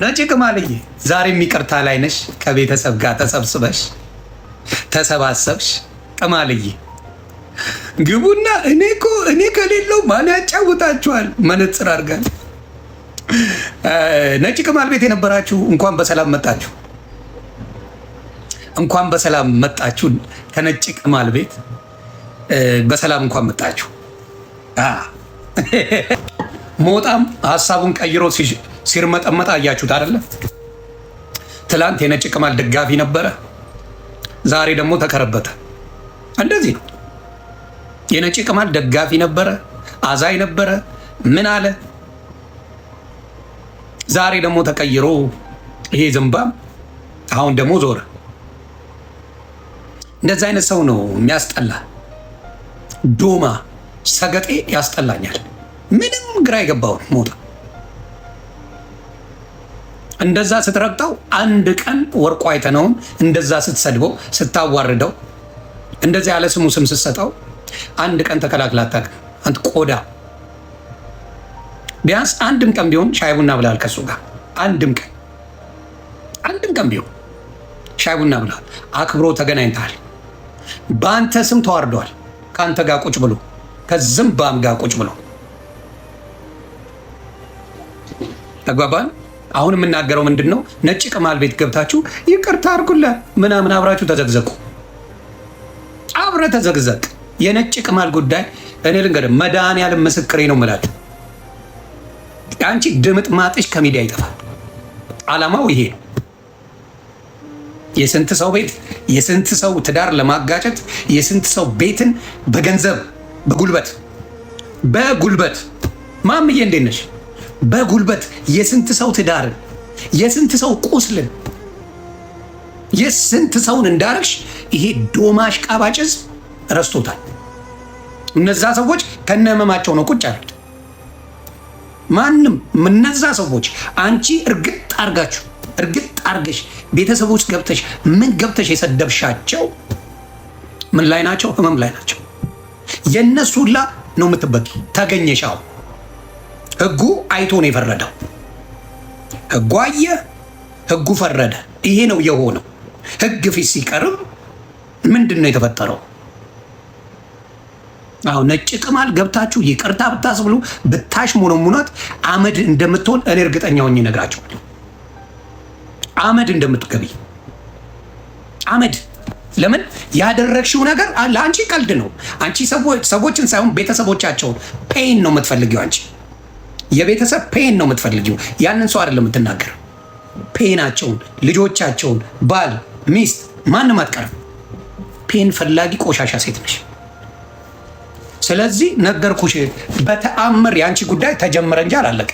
ነጭ ቅማልዬ ዛሬም ይቅርታ ላይ ነሽ። ከቤተሰብ ጋር ተሰብስበሽ ተሰባሰብሽ። ቅማልዬ ግቡና እኔ ከሌለው ማን ያጫውታችኋል? መነጽር አድርጋል። ነጭ ቅማል ቤት የነበራችሁ እንኳን በሰላም መጣችሁ። እንኳን በሰላም መጣችሁ። ከነጭ ቅማል ቤት በሰላም እንኳን መጣችሁ። ሞጣም ሀሳቡን ቀይሮ ሲርመጠመጥ አያችሁት አይደለ? ትላንት የነጭ ቅማል ደጋፊ ነበረ፣ ዛሬ ደግሞ ተከረበተ። እንደዚህ ነው። የነጭ ቅማል ደጋፊ ነበረ፣ አዛይ ነበረ፣ ምን አለ፣ ዛሬ ደግሞ ተቀይሮ ይሄ ዝምባም አሁን ደግሞ ዞረ። እንደዚህ አይነት ሰው ነው የሚያስጠላ። ዶማ ሰገጤ ያስጠላኛል። ምንም ግራ የገባውን ሞታ እንደዛ ስትረግጠው አንድ ቀን ወርቁ አይተነውም። እንደዛ ስትሰድበው ስታዋርደው፣ እንደዚህ ያለ ስሙ ስም ስትሰጠው አንድ ቀን ተከላክላ አታውቅም። አንተ ቆዳ ቢያንስ አንድም ቀን ቢሆን ሻይ ቡና ብለሃል ከሱ ጋር። አንድም ቀን ቢሆን ሻይ ቡና ብለሃል። አክብሮ ተገናኝተሃል። በአንተ ስም ተዋርደዋል። ከአንተ ጋር ቁጭ ብሎ ከዝምባም ጋር ቁጭ ብሎ ተግባባን። አሁን የምናገረው ምንድን ነው? ነጭ ቅማል ቤት ገብታችሁ ይቅርታ አድርጉላት ምናምን አብራችሁ ተዘግዘቁ። አብረ ተዘግዘቅ። የነጭ ቅማል ጉዳይ እኔ ልንገርህ፣ መድኃኒዓለም ምስክሬ ነው የምላችሁ። አንቺ ድምጥ ማጥሽ ከሚዲያ ይጠፋል። ዓላማው ይሄ ነው። የስንት ሰው ቤት የስንት ሰው ትዳር ለማጋጨት የስንት ሰው ቤትን በገንዘብ በጉልበት ማምዬ እንዴት ነሽ? በጉልበት የስንት ሰው ትዳርን የስንት ሰው ቁስልን የስንት ሰውን እንዳረግሽ ይሄ ዶማሽ ቃባጭዝ ረስቶታል። እነዛ ሰዎች ከነህመማቸው ነው ቁጭ ያሉት። ማንም እነዛ ሰዎች አንቺ እርግጥ አርገሽ ቤተሰቦች ገብተሽ የሰደብሻቸው ምን ላይ ናቸው? ህመም ላይ ናቸው። የእነሱ ሁላ ነው የምትበቂ። ተገኘሻው። ህጉ አይቶ ነው የፈረደው። ህጉ አየ፣ ህጉ ፈረደ። ይሄ ነው የሆነው። ህግ ፊት ሲቀርብ ምንድን ነው የተፈጠረው? አሁን ነጭ ቅማል ገብታችሁ ይቅርታ ብታስብሉ ብታሽ ሞኖሙናት አመድ እንደምትሆን እኔ እርግጠኛ ሆኜ እነግራችኋለሁ። አመድ እንደምትገቢ አመድ። ለምን ያደረግሽው ነገር ለአንቺ ቀልድ ነው። አንቺ ሰዎችን ሳይሆን ቤተሰቦቻቸውን ፔን ነው የምትፈልጊው። አንቺ የቤተሰብ ፔን ነው የምትፈልጊው። ያንን ሰው አይደለም የምትናገር። ፔናቸውን፣ ልጆቻቸውን፣ ባል፣ ሚስት ማንም አትቀርም። ፔን ፈላጊ ቆሻሻ ሴት ነሽ። ስለዚህ ነገርኩሽ። በተአምር የአንቺ ጉዳይ ተጀመረ እንጂ አላለቀ።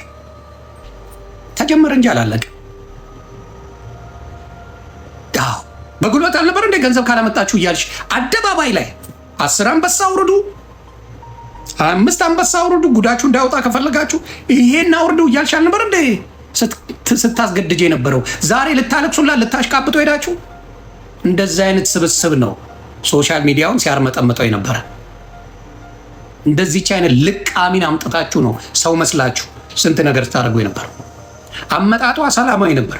በጉልበት አልነበር እንደ ገንዘብ ካላመጣችሁ እያልሽ አደባባይ ላይ 10 አንበሳ አውርዱ፣ 5 አንበሳ አውርዱ፣ ጉዳችሁ እንዳይወጣ ከፈለጋችሁ ይሄን አውርዱ እያልሽ አልነበር እንደ ስታስገድጅ የነበረው? ዛሬ ልታለቅሱላት ልታሽቃብጡ ሄዳችሁ። እንደዚህ አይነት ስብስብ ነው ሶሻል ሚዲያውን ሲያርመጠምጠው የነበረ። እንደዚች አይነት ልቃሚን አምጥታችሁ ነው ሰው መስላችሁ ስንት ነገር ስታደርጉ የነበረው። አመጣጧ ሰላማዊ ነበር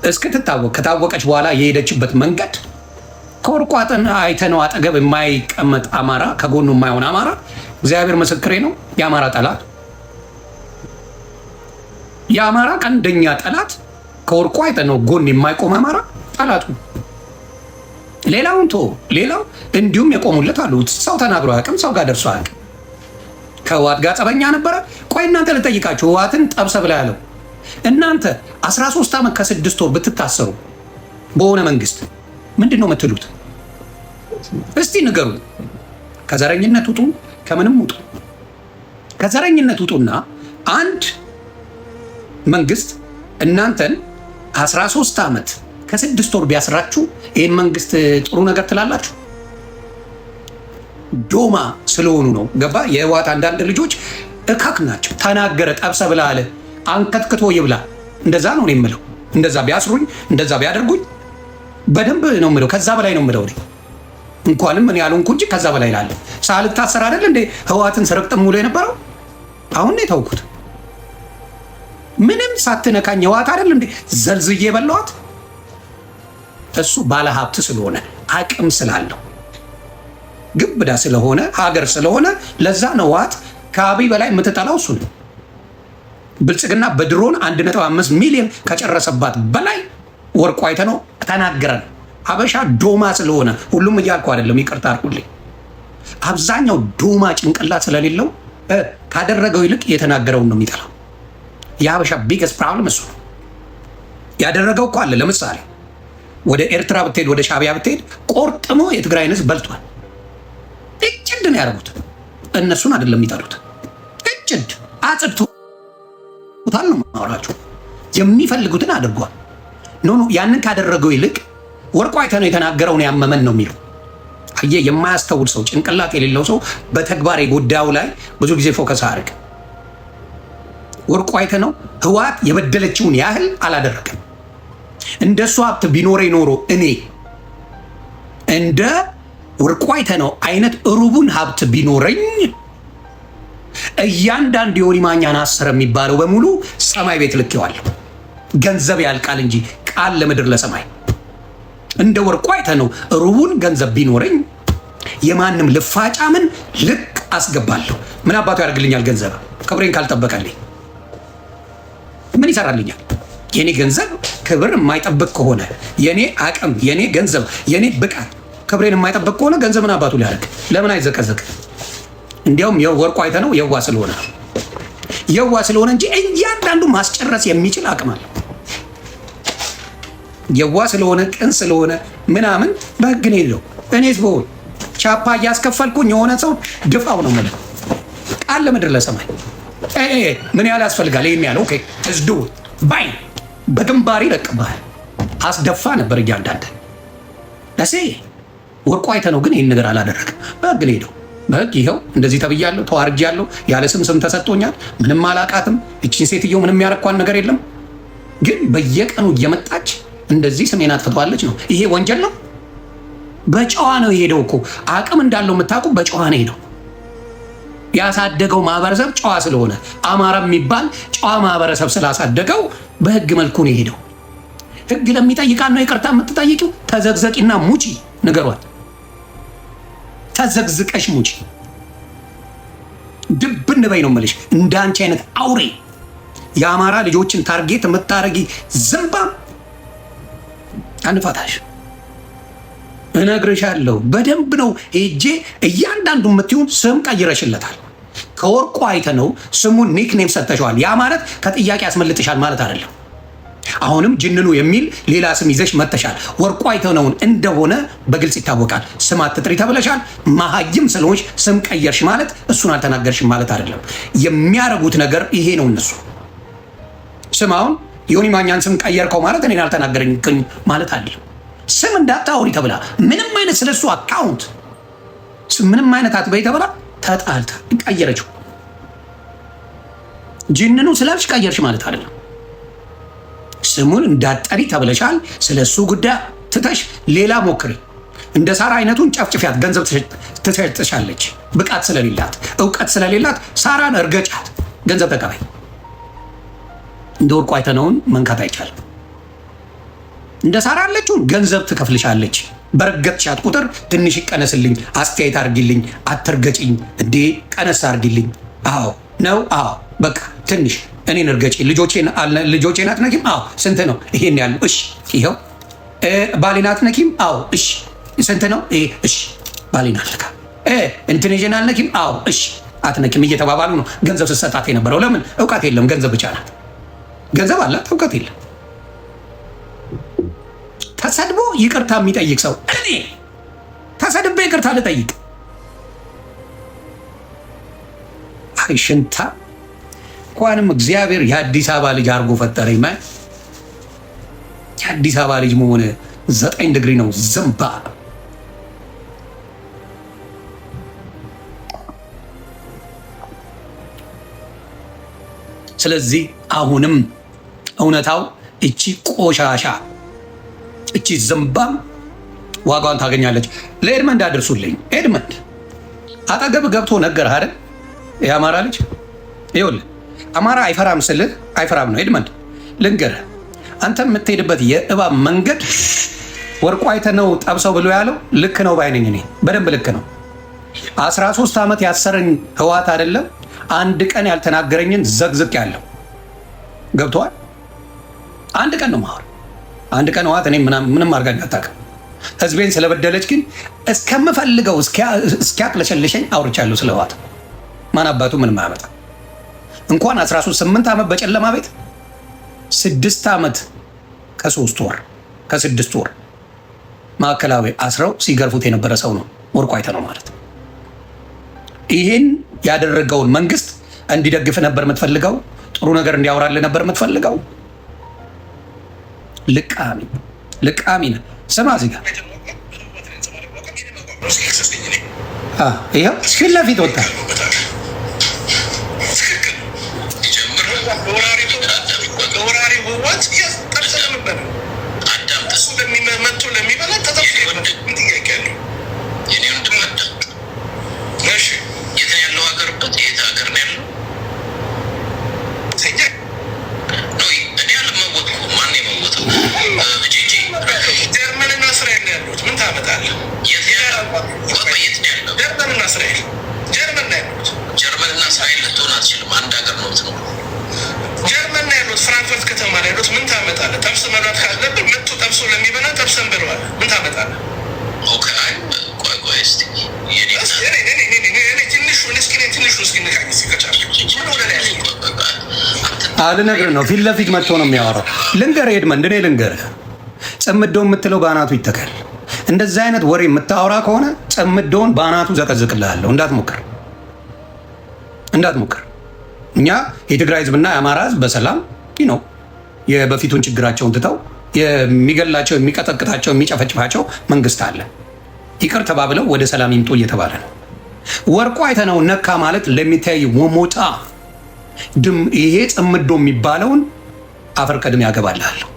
እስክትታወቅ። ከታወቀች በኋላ የሄደችበት መንገድ ከወርቁ አይተነው አጠገብ የማይቀመጥ አማራ፣ ከጎኑ የማይሆን አማራ፣ እግዚአብሔር ምስክሬ ነው፣ የአማራ ጠላት፣ የአማራ ቀንደኛ ጠላት፣ ከወርቁ አይተነው ጎን የማይቆም አማራ ጠላቱ። ሌላውን ሌላው እንዲሁም የቆሙለት አሉ። ሰው ተናግሮ አያውቅም፣ ሰው ጋር ደርሶ አያውቅም። ከህወሓት ጋር ጸበኛ ነበረ። ቆይ እናንተ ልጠይቃችሁ፣ ህወሓትን ጠብሰ ብላ ያለው እናንተ 13 ዓመት ከ6 ወር ብትታሰሩ በሆነ መንግስት ምንድን ነው የምትሉት? እስቲ ንገሩ። ከዘረኝነት ውጡ፣ ከምንም ውጡ። ከዘረኝነት ውጡና አንድ መንግስት እናንተን 13 ዓመት ከ6 ወር ቢያስራችሁ ይህን መንግስት ጥሩ ነገር ትላላችሁ? ዶማ ስለሆኑ ነው። ገባ? የህወሓት አንዳንድ ልጆች እካክ ናቸው። ተናገረ ጠብሰ ብላ አለ አንከትክቶ ይብላ። እንደዛ ነው የምለው። እንደዛ ቢያስሩኝ እንደዛ ቢያደርጉኝ በደንብ ነው የምለው። ከዛ በላይ ነው የምለው። እንኳንም ምን ያልሆንኩ እንጂ ከዛ በላይ ላለ ሳልታሰር አይደል እንደ ህወሓትን ስረቅጥም ሙሉ የነበረው። አሁን ነው የተውኩት። ምንም ሳትነካኝ የዋት አይደል እንዴ ዘልዝዬ በለዋት። እሱ ባለ ሀብት ስለሆነ አቅም ስላለው ግብዳ ስለሆነ ሀገር ስለሆነ ለዛ ነው ዋት ከአብይ በላይ የምትጠላው እሱ ነው። ብልጽግና በድሮን 1.5 ሚሊዮን ከጨረሰባት በላይ ወርቁ አይተነው ተናገረን። ሀበሻ ዶማ ስለሆነ ሁሉም እያልኩ አይደለም፣ ይቅርታ አድርጉልኝ። አብዛኛው ዶማ ጭንቅላት ስለሌለው ካደረገው ይልቅ የተናገረውን ነው የሚጠላው። የሀበሻ ቢገስ ፕሮብለም እሱ ነው። ያደረገው እኮ አለ። ለምሳሌ ወደ ኤርትራ ብትሄድ፣ ወደ ሻቢያ ብትሄድ ቆርጥሞ የትግራይን ህዝብ በልቷል። እጭድ ነው ያደረጉት። እነሱን አይደለም የሚጠሉት፣ እጭድ አጽድቶታል ነው ማውራቸው። የሚፈልጉትን አድርጓል። ኖ ያንን ካደረገው ይልቅ ወርቁ አይተነው የተናገረውን ያመመን ነው የሚለው። አየህ፣ የማያስተውል ሰው ጭንቅላት የሌለው ሰው በተግባር ጉዳዩ ላይ ብዙ ጊዜ ፎከስ አድርግ። ወርቁ አይተነው ህወሓት የበደለችውን ያህል አላደረገም። እንደሱ ሀብት ቢኖረ ኖሮ እኔ እንደ ወርቁ አይተነው አይነት ሩቡን ሀብት ቢኖረኝ እያንዳንዱ የዮኒ ማኛን አሰረ የሚባለው በሙሉ ሰማይ ቤት ልኬዋለሁ። ገንዘብ ያልቃል እንጂ ቃል ለምድር ለሰማይ። እንደ ወርቁ አይተነው ሩቡን ገንዘብ ቢኖረኝ የማንም ልፋጫምን ልክ አስገባለሁ። ምን አባቱ ያደርግልኛል? ገንዘብ ክብሬን ካልጠበቀልኝ ምን ይሰራልኛል? የኔ ገንዘብ ክብር የማይጠብቅ ከሆነ የኔ አቅም፣ የኔ ገንዘብ፣ የኔ ብቃት ክብሬን የማይጠብቅ ከሆነ ገንዘብ ምን አባቱ ሊያደርግ? ለምን አይዘቀዘቅ? እንዲያውም ወርቁ አይተነው የዋ ስለሆነ የዋ ስለሆነ እንጂ እያንዳንዱ ማስጨረስ የሚችል አቅም አለ። የዋ ስለሆነ ቅን ስለሆነ ምናምን በህግ ነው የለው። እኔስ በሆን ቻፓ እያስከፈልኩኝ የሆነ ሰው ድፋው ነው ማለት ቃል ለምድር ለሰማይ ምን ያህል ያስፈልጋል? ይሄን ያለው ኦኬ እዝዱ ባይ በግንባሪ ለቅባል አስደፋ ነበር እያንዳንደ ለሴ ወርቁ አይተነው ግን ይህን ነገር አላደረግም። በህግ ነው ሄደው በህግ ይኸው እንደዚህ ተብያለሁ፣ ተዋርጃለሁ፣ ያለ ስም ተሰጥቶኛል፣ ምንም አላቃትም፣ እቺን ሴትዮ ምንም ያረኳን ነገር የለም። ግን በየቀኑ እየመጣች እንደዚህ ስሜን አጥፍተዋለች ነው። ይሄ ወንጀል ነው። በጨዋ ነው የሄደው እኮ አቅም እንዳለው የምታውቁ በጨዋ ነው ሄደው። ያሳደገው ማህበረሰብ ጨዋ ስለሆነ አማራ የሚባል ጨዋ ማህበረሰብ ስላሳደገው በህግ መልኩ ነው የሄደው። ህግ ለሚጠይቃን ነው ይቅርታ የምትጠይቂው። ተዘግዘቂና ሙጪ ንገሯት። ተዘግዝቀሽ ሙጪ ድብን በይ ነው የምልሽ። እንዳንቺ አይነት አውሬ የአማራ ልጆችን ታርጌት የምታረጊ ዝምባም አንፋታሽ። እነግርሻለሁ በደንብ ነው ሄጄ እያንዳንዱ የምትሆን ስም ቀይረሽለታል። ከወርቁ አይተነው ስሙን ኒክኔም ሰጥተሽዋል። ያ ማለት ከጥያቄ ያስመልጥሻል ማለት አይደለም። አሁንም ጅንኑ የሚል ሌላ ስም ይዘሽ መተሻል። ወርቁ አይተነውን እንደሆነ በግልጽ ይታወቃል። ስም አትጥሪ ተብለሻል። መሀይም ስለሆንሽ ስም ቀየርሽ ማለት እሱን አልተናገርሽም ማለት አይደለም። የሚያረጉት ነገር ይሄ ነው። እነሱ ስም አሁን ዮኒ ማኛን ስም ቀየርከው ማለት እኔን አልተናገረኝ ማለት አይደለም። ስም እንዳታወሪ ተብላ ምንም አይነት ስለሱ አካውንት ምንም አይነት አትበይ ተብላ ተጣልታ ቀየረችው። ጅንኑ ስላልሽ ቀየርሽ ማለት አይደለም። ስሙን እንዳጠሪ ተብለሻል። ስለሱ ጉዳይ ትተሽ ሌላ ሞክሪ። እንደ ሳራ አይነቱን ጨፍጭፊያት። ገንዘብ ትሰጥሻለች። ብቃት ስለሌላት እውቀት ስለሌላት ሳራን እርገጫት። ገንዘብ ተቀባይ። እንደ ወርቁ አይተነውን መንካት አይቻልም። እንደ ሳራ ያለችውን ገንዘብ ትከፍልሻለች። በረገጥሻት ቁጥር ትንሽ ይቀነስልኝ፣ አስተያየት አድርጊልኝ፣ አትርገጭኝ እንዴ ቀነስ አድርጊልኝ። አዎ ነው። አዎ በቃ ትንሽ እኔን እርገጪ። ልጆቼን አትነኪም? አዎ ስንት ነው? ይሄን ያለው። እሺ ይኸው። ባሌን አትነኪም? አዎ እሺ ስንት ነው? ይሄ እሺ ባሌን አልነካ። እንትኔን አልነኪም? አዎ እሺ አትነኪም። እየተባባሉ ነው ገንዘብ ስትሰጣት የነበረው። ለምን? እውቀት የለም። ገንዘብ ብቻ ናት። ገንዘብ አላት፣ እውቀት የለም። ተሰድቦ ይቅርታ የሚጠይቅ ሰው እኔ ተሰድቤ ይቅርታ ልጠይቅ? አይ ሽንታ። እንኳንም እግዚአብሔር የአዲስ አበባ ልጅ አድርጎ ፈጠረኝ። ማ የአዲስ አበባ ልጅ መሆን 9 ዲግሪ ነው። ዝምባ ስለዚህ አሁንም እውነታው እቺ ቆሻሻ እቺ ዝምባም ዋጋዋን ታገኛለች። ለኤድመንድ አድርሱልኝ። ኤድመንድ አጠገብ ገብቶ ነገር አይደል? የአማራ ልጅ ይኸውልህ አማራ አይፈራም ስልህ አይፈራም ነው። ኤድመንድ ልንገርህ፣ አንተ የምትሄድበት የእባብ መንገድ ወርቁ አይተህ ነው ጠብሰው ብሎ ያለው ልክ ነው ባይነኝ። እኔ በደንብ ልክ ነው። 13 ዓመት ያሰረኝ ህወሓት አይደለም አንድ ቀን ያልተናገረኝን ዘግዝቅ ያለው ገብቶሃል። አንድ ቀን ነው ማወር አንድ ቀን ህወሓት እኔ ምንም አድርጋኝ አታውቅም። ህዝቤን ስለበደለች ግን እስከምፈልገው እስኪያቅለሸልሸኝ አውርቻለሁ ስለ ህወሓት። ማን አባቱ ምንም አያመጣ። እንኳን 8 ዓመት በጨለማ ቤት 6 ዓመት ከ3 ወር ከ6 ወር ማዕከላዊ አስረው ሲገርፉት የነበረ ሰው ነው ወርቁ አይተህ ነው ማለት። ይህን ያደረገውን መንግስት እንዲደግፍ ነበር የምትፈልገው? ጥሩ ነገር እንዲያወራልህ ነበር የምትፈልገው? ልቃሚ ነህ። ስማ እዚህ ጋር ይኸው ፊት ለፊት ወጣ። ጀርመንና እስራኤል ልትሆን አትችልም። አንድ ሀገር ነው የምትኖረው። ጀርመን ነው ያሉት፣ ፍራንክፈርት ከተማ ላይ ያሉት። ምን ታመጣለህ? ጠብስ መብላት ካለብን መጥቶ ጠብሶ ለሚበላ ጠብሰን ብለዋል። ምን ታመጣለህ? ኦኬ አይ ቆይ እስኪ ልነግርህ ነው። ፊት ለፊት መጥቶ ነው የሚያወራው። ልንገርህ ኤድመንድ፣ እኔ ልንገርህ፣ ጽምዶን የምትለው በአናቱ ይተካል። እንደዚህ አይነት ወሬ የምታወራ ከሆነ ጽምዶን በአናቱ ዘቀዝቅልሃለሁ። እንዳትሞክር። እኛ የትግራይ ህዝብና የአማራ ህዝብ በሰላም ነው የበፊቱን ችግራቸውን ትተው የሚገላቸው፣ የሚቀጠቅጣቸው፣ የሚጨፈጭፋቸው መንግስት አለ። ይቅር ተባብለው ወደ ሰላም ይምጡ እየተባለ ነው። ወርቁ አይተህ ነው ነካ ማለት ለሚታይ ወሞጣ ይሄ ጽምዶ የሚባለውን አፈር ቀድሜ ያገባልሃለሁ።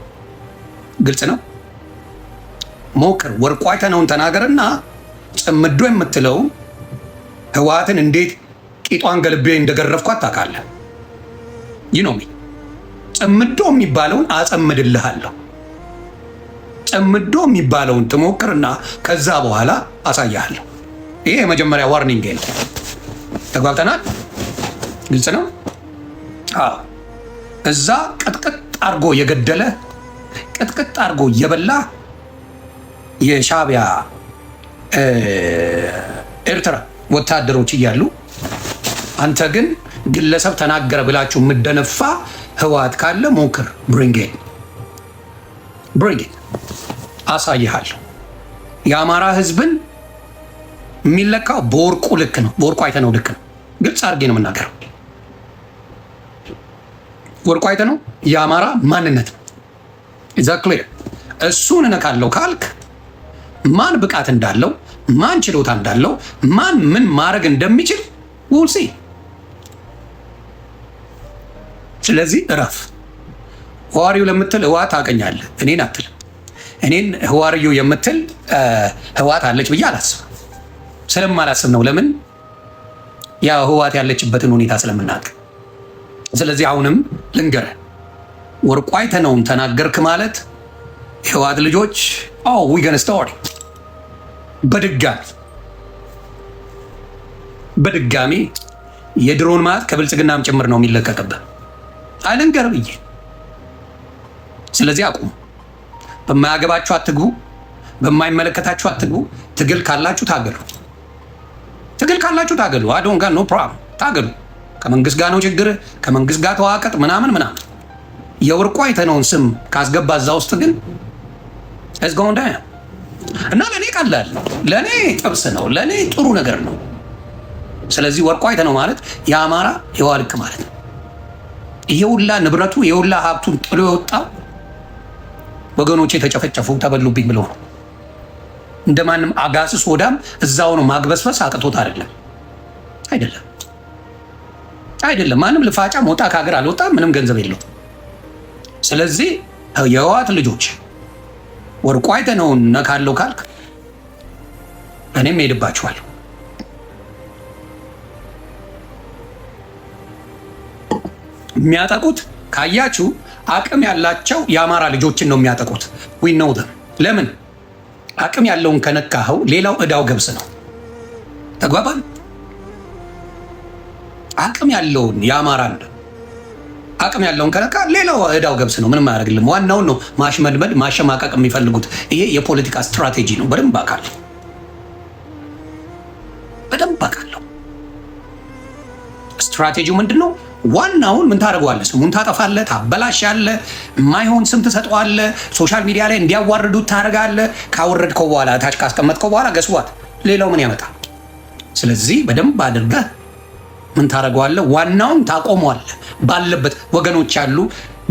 ግልጽ ነው። ሞክር። ወርቁ አይተህ ነውን ተናገርና ጽምዶ የምትለው ህወሓትን እንዴት ቂጧን ገልቤ እንደገረፍኳት ታውቃለህ። ይኖሚ ጽምዶ የሚባለውን አጸምድልሃለሁ። ጽምዶ የሚባለውን ትሞክርና ከዛ በኋላ አሳያለሁ። ይሄ የመጀመሪያ ዋርኒንግ ነው። ተግባብተናል? ግልጽ ነው። አዎ እዛ ቅጥቅጥ አርጎ የገደለ ቅጥቅጥ አርጎ የበላ የሻዕቢያ ኤርትራ ወታደሮች እያሉ አንተ ግን ግለሰብ ተናገረ ብላችሁ የምደነፋ ህወሓት ካለ ሞክር። ብሪንጌን አሳይሃለሁ። የአማራ ህዝብን የሚለካው በወርቁ ልክ ነው። በወርቁ አይተህ ነው ልክ ነው። ግልጽ አድርጌ ነው የምናገረው። ወርቁ አይተህ ነው የአማራ ማንነት ነው። ኢዛ ክሊር። እሱን እነካለው ካልክ ማን ብቃት እንዳለው፣ ማን ችሎታ እንዳለው፣ ማን ምን ማድረግ እንደሚችል ውልሲ። ስለዚህ እረፍ። ህዋሪው ለምትል ህወሓት ታውቀኛለህ፣ እኔን አትልም። እኔን ህዋሪው የምትል ህወሓት አለች ብዬ አላስብም። ስለማላስብ ነው። ለምን? ያ ህወሓት ያለችበትን ሁኔታ ስለምናውቅ። ስለዚህ አሁንም ልንገርህ፣ ወርቁ አይተህ ነውን ተናገርክ ማለት የህወሓት ልጆች ዊገን ስቶሪ በድጋሚ የድሮን ማት ከብልጽግናም ጭምር ነው የሚለቀቅብህ። አልንገር ብዬ። ስለዚህ አቁሙ። በማያገባችሁ አትግቡ፣ በማይመለከታችሁ አትግቡ። ትግል ካላችሁ ታገሉ። አዶን ጋር ኖ ፕሮብለም ታገሉ። ከመንግስት ጋር ነው ችግር፣ ከመንግስት ጋር ተዋቀጥ ምናምን። የወርቁ አይተህ ነውን ስም ካስገባ እዛ ውስጥ ግን እስጋውን ዳ እና ለእኔ ቀላል፣ ለእኔ ጥብስ ነው፣ ለእኔ ጥሩ ነገር ነው። ስለዚህ ወርቁ አይተህ ነው ማለት የአማራ የዋልክ ማለት ነው። የሁላ ንብረቱ የሁላ ሀብቱን ጥሎ የወጣው ወገኖች የተጨፈጨፉ ተበሉብኝ ብለው ነው። እንደማንም አጋስስ ወዳም እዛው ነው ማግበስበስ አቅቶት አይደለም። ማንም ልፋጫ ሞጣ ከሀገር አልወጣም፣ ምንም ገንዘብ የለውም። ስለዚህ የህወሓት ልጆች ወርቁ አይተህ ነው ነካለው ካልክ እኔም ሄድባችኋለሁ። የሚያጠቁት ካያችሁ አቅም ያላቸው የአማራ ልጆችን ነው የሚያጠቁት። ዊ ኖው ዘም። ለምን አቅም ያለውን ከነካኸው ሌላው እዳው ገብስ ነው። ተግባባን? አቅም ያለውን የአማራን አቅም ያለውን ከነካ ሌላው እዳው ገብስ ነው። ምንም አያደርግልም። ዋናውን ነው ማሽመድመድ ማሸማቀቅ የሚፈልጉት። ይሄ የፖለቲካ ስትራቴጂ ነው። በደንብ አውቃለሁ፣ በደንብ አውቃለሁ። ስትራቴጂው ምንድን ነው? ዋናውን ምን ታደርገዋለህ? ስሙን ታጠፋለህ፣ ታበላሻለህ፣ የማይሆን ስም ትሰጠዋለህ፣ ሶሻል ሚዲያ ላይ እንዲያዋርዱት ታደርጋለህ። ካወረድከው በኋላ ታች ካስቀመጥከው በኋላ ገስዋት ሌላው ምን ያመጣል? ስለዚህ በደንብ አድርገህ ምን ታደርገዋለህ? ዋናውን ታቆመዋለህ። ባለበት ወገኖች ያሉ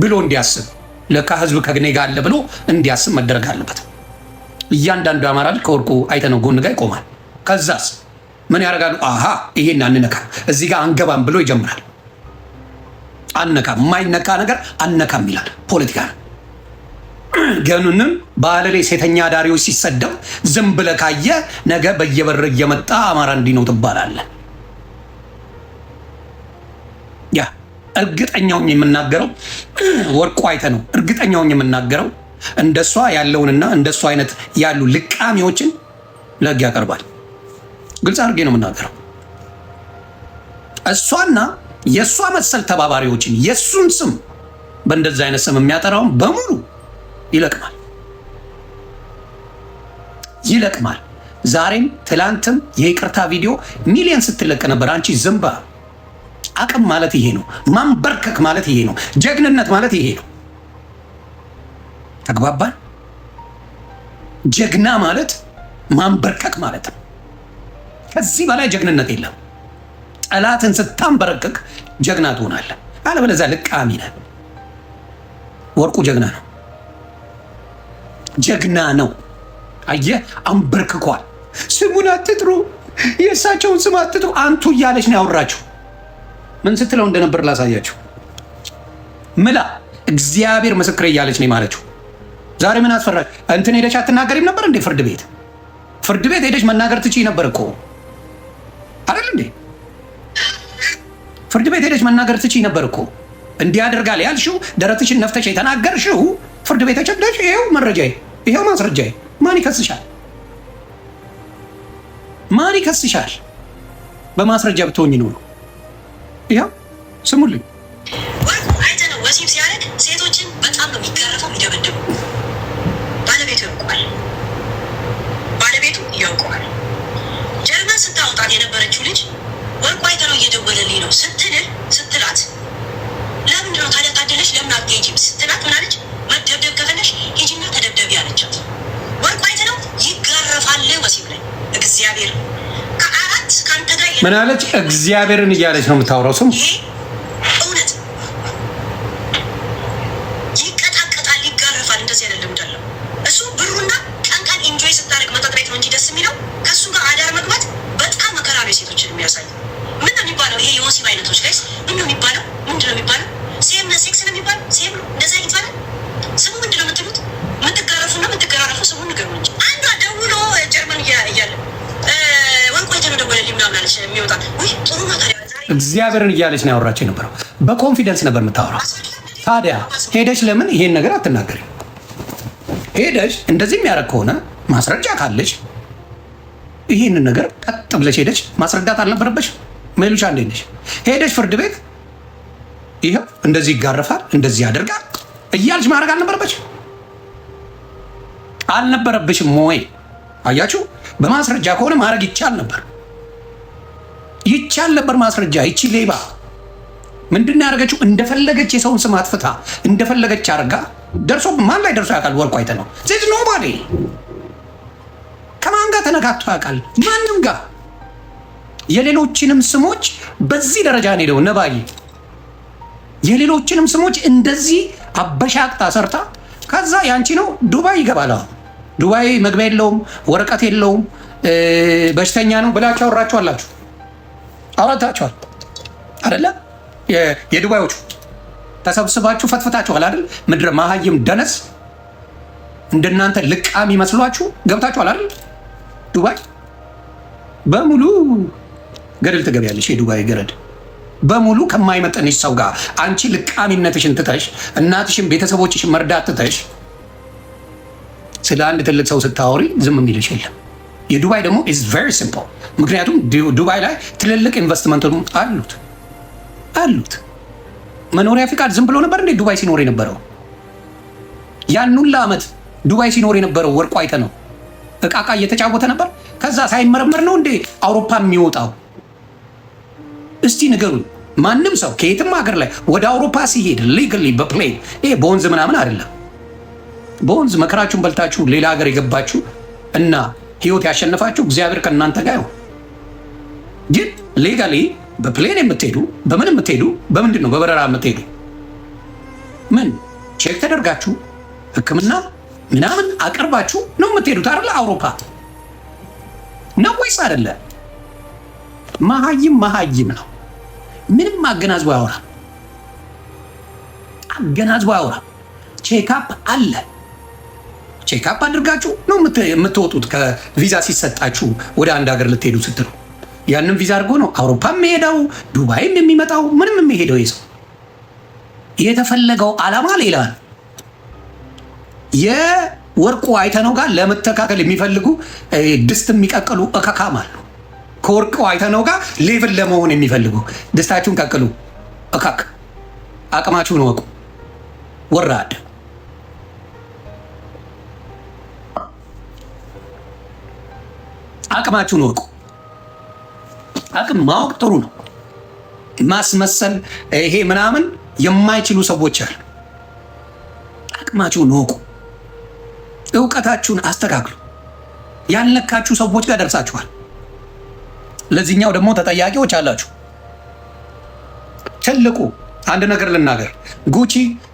ብሎ እንዲያስብ ለካ ህዝብ ከግኔ ጋር አለ ብሎ እንዲያስብ መደረግ አለበት። እያንዳንዱ አማራ ልጅ ከወርቁ አይተነው ጎን ጋር ይቆማል። ከዛስ ምን ያደርጋሉ? አሃ ይሄን አንነካም፣ እዚህ ጋር አንገባም ብሎ ይጀምራል። አነካም፣ የማይነካ ነገር አነካም ይላል። ፖለቲካ ነው። ገኑንም ባለሌ ሴተኛ ዳሪዎች ሲሰደው ዝም ብለህ ካየ ነገ በየበር እየመጣ አማራ እንዲህ ነው ትባላለህ። ያ እርግጠኛውን የምናገረው ወርቁ አይተ ነው። እርግጠኛውን የምናገረው እንደሷ ያለውንና እንደሷ አይነት ያሉ ልቃሚዎችን ለህግ ያቀርባል። ግልጽ አድርጌ ነው የምናገረው። እሷና የእሷ መሰል ተባባሪዎችን የእሱን ስም በእንደዚህ አይነት ስም የሚያጠራውን በሙሉ ይለቅማል፣ ይለቅማል። ዛሬም ትላንትም የይቅርታ ቪዲዮ ሚሊየን ስትለቅ ነበር። አንቺ ዝምባ። አቅም ማለት ይሄ ነው። ማንበርከክ ማለት ይሄ ነው። ጀግንነት ማለት ይሄ ነው። ተግባባን? ጀግና ማለት ማንበርከክ ማለት ነው። ከዚህ በላይ ጀግንነት የለም። ጠላትን ስታንበረክክ ጀግና ትሆናለህ። አለበለዚያ ልቃሚ ነህ። ወርቁ ጀግና ነው፣ ጀግና ነው። አየህ፣ አንበርክኳል። ስሙን አትጥሩ፣ የእሳቸውን ስም አትጥሩ። አንቱ እያለች ነው ያወራችሁ። ምን ስትለው እንደነበር ላሳያችሁ። ምላ እግዚአብሔር ምስክሬ እያለች ነው የማለችው። ዛሬ ምን አስፈራች? እንትን ሄደች አትናገሪም ነበር እንዴ? ፍርድ ቤት ሄደች መናገር ትችይ ነበር እኮ አይደል እንዴ? ፍርድ ቤት ሄደች መናገር ትችይ ነበር እኮ። እንዲህ ያደርጋል ያልሽው ደረትሽን ነፍተሽ የተናገርሽው ፍርድ ቤት ሄደሽ ይሄው መረጃዬ፣ ይሄው ማስረጃዬ። ማን ይከስሻል? ማን ይከስሻል? በማስረጃ ብትሆኝ ነው። ይሄው ስሙልኝ። ወርቁ አይተህ ነው ወሲብ ሲያደርግ ሴቶችን በጣም ነው የሚጋረፈው፣ የሚደበድቡ። ባለቤቱ ያውቀዋል፣ ባለቤቱ ያውቀዋል። ጀርመን ስታወጣት የነበረችው ልጅ ወርቁ አይተህ ነው እየደወለልኝ ነው ስትላት፣ ለምንድን ነው ታዲያ ታደለሽ ለምን አትሄጂም ስትላት፣ ምን አለች? መደብደብ ከፈለሽ ሂጂና ተደብደቢ አለቻት። ወርቁ አይተህ ነው ይጋረፋል ወሲብ ላይ። እግዚአብሔር ከአራት ከአንተ ጋር ምን አለች? እግዚአብሔርን እያለች ነው የምታወራው። ስሙ እውነት ይቀጣቀጣል፣ ይጋረፋል። እንደዚህ አይደለም እንዳለው እሱ ብሩና ቀን ቀን ኢንጆይ ስታደርግ መጠጥ ቤት ነው እንጂ ደስ የሚለው ከእሱ ጋር አዳር መግባት በጣም መከራ ነው የሴቶችን የሚያሳይ። ምን ነው የሚባለው? ይሄ የወሲብ አይነቶች ላይ ምን ነው የሚባለው? ምንድን ነው የሚባለው? ሴም ነው ሴክስ ነው የሚባለው? ሴም ነው እንደዛ ይባላል። ስሙ ምንድን ነው የምትሉት? የምትጋረፉና የምትገራረፉ ስሙ ንገሩ እንጂ። አንዷ ደውሎ ጀርመን እያለ ወርቁ አይተህ ነው ደወለልኝ ምናምን አለች። የሚወጣ ውይ ጥሩ ነው ታዲያ እግዚአብሔርን እያለች ነው ያወራች የነበረው። በኮንፊደንስ ነበር የምታወራው። ታዲያ ሄደች ለምን ይሄን ነገር አትናገሪም? ሄደች እንደዚህ የሚያደርግ ከሆነ ማስረጃ ካለች ይህንን ነገር ቀጥ ብለሽ ሄደች ማስረዳት አልነበረበች? ሜሉሻ እንዴት ነሽ? ሄደች ፍርድ ቤት ይኸው እንደዚህ ይጋረፋል እንደዚህ ያደርጋል እያልሽ ማድረግ አልነበረበች? አልነበረብሽም ወይ? አያችሁ፣ በማስረጃ ከሆነ ማድረግ ይቻል ነበር፣ ይቻል ነበር ማስረጃ። ይቺ ሌባ ምንድን ነው ያደረገችው? እንደፈለገች የሰውን ስም አጥፍታ እንደፈለገች አድርጋ ደርሶ ማን ላይ ደርሶ ያውቃል? ወርቁ አይተህ ነው ዜት ኖባዲ ከማን ጋር ተነካክቶ ያውቃል? ማንም ጋር። የሌሎችንም ስሞች በዚህ ደረጃ ነው ሄደው ነባይ የሌሎችንም ስሞች እንደዚህ አበሻቅጣ ሰርታ ከዛ ያንቺ ነው ዱባይ ይገባል። ዱባይ መግቢያ የለውም ወረቀት የለውም በሽተኛ ነው ብላችሁ አወራችኋላችሁ፣ አወራታችኋል አይደለ? የዱባዮቹ ተሰብስባችሁ ፈትፈታችኋል አይደል? ምድረ ማሃይም ደነስ እንደናንተ ልቃሚ መስሏችሁ ገብታችኋል አይደል? ዱባይ በሙሉ ገደል ትገቢያለሽ። የዱባይ ገረድ በሙሉ ከማይመጠንሽ ሰው ጋር አንቺ ልቃሚነትሽን ትተሽ እናትሽን ቤተሰቦችሽን መርዳት ትተሽ ስለ አንድ ትልቅ ሰው ስታወሪ ዝም የሚልሽ የለም። የዱባይ ደግሞ ኢዝ ቬሪ ሲምፕል። ምክንያቱም ዱባይ ላይ ትልልቅ ኢንቨስትመንቶች አሉት። መኖሪያ ፍቃድ ዝም ብሎ ነበር እንዴ ዱባይ ሲኖር የነበረው? ያን ሁላ ዓመት ዱባይ ሲኖር የነበረው ወርቁ አይተ ነው እቃ እየተጫወተ ነበር። ከዛ ሳይመረመር ነው እንዴ አውሮፓ የሚወጣው? እስቲ ንገሩኝ። ማንም ሰው ከየትም ሀገር ላይ ወደ አውሮፓ ሲሄድ ሊጋሊ በፕሌን ይሄ በወንዝ ምናምን አይደለም። በወንዝ መከራችሁን በልታችሁ ሌላ ሀገር የገባችሁ እና ህይወት ያሸነፋችሁ እግዚአብሔር ከእናንተ ጋር ይሁን። ግን ሌጋሊ በፕሌን የምትሄዱ በምን የምትሄዱ በምንድን ነው በበረራ የምትሄዱ? ምን ቼክ ተደርጋችሁ ሕክምና ምናምን አቅርባችሁ ነው የምትሄዱት አይደለ? አውሮፓ ነው ወይስ አይደለ? መሀይም ነው። ምንም አገናዝቦ አያወራም። ቼክአፕ አለ። ቼክአፕ አድርጋችሁ ነው የምትወጡት። ከቪዛ ሲሰጣችሁ ወደ አንድ ሀገር ልትሄዱ ስትሉ ያንን ቪዛ አድርጎ ነው አውሮፓ የሚሄደው ዱባይም የሚመጣው ምንም የሚሄደው። ይሰው የተፈለገው ዓላማ ሌላ ነው። የወርቁ አይተነው ጋር ለመተካከል የሚፈልጉ ድስት የሚቀቅሉ እከካም አሉ። ከወርቁ አይተነው ጋር ሌቭል ለመሆን የሚፈልጉ ድስታችሁን ቀቅሉ እከክ። አቅማችሁን ወቁ። ወራድ አቅማችሁን ወቁ። አቅም ማወቅ ጥሩ ነው። ማስመሰል ይሄ ምናምን የማይችሉ ሰዎች አሉ። አቅማችሁን ወቁ። እውቀታችሁን አስተካክሉ። ያልነካችሁ ሰዎች ጋር ደርሳችኋል። ለዚህኛው ደግሞ ተጠያቂዎች አላችሁ። ትልቁ አንድ ነገር ልናገር፣ ጉቺ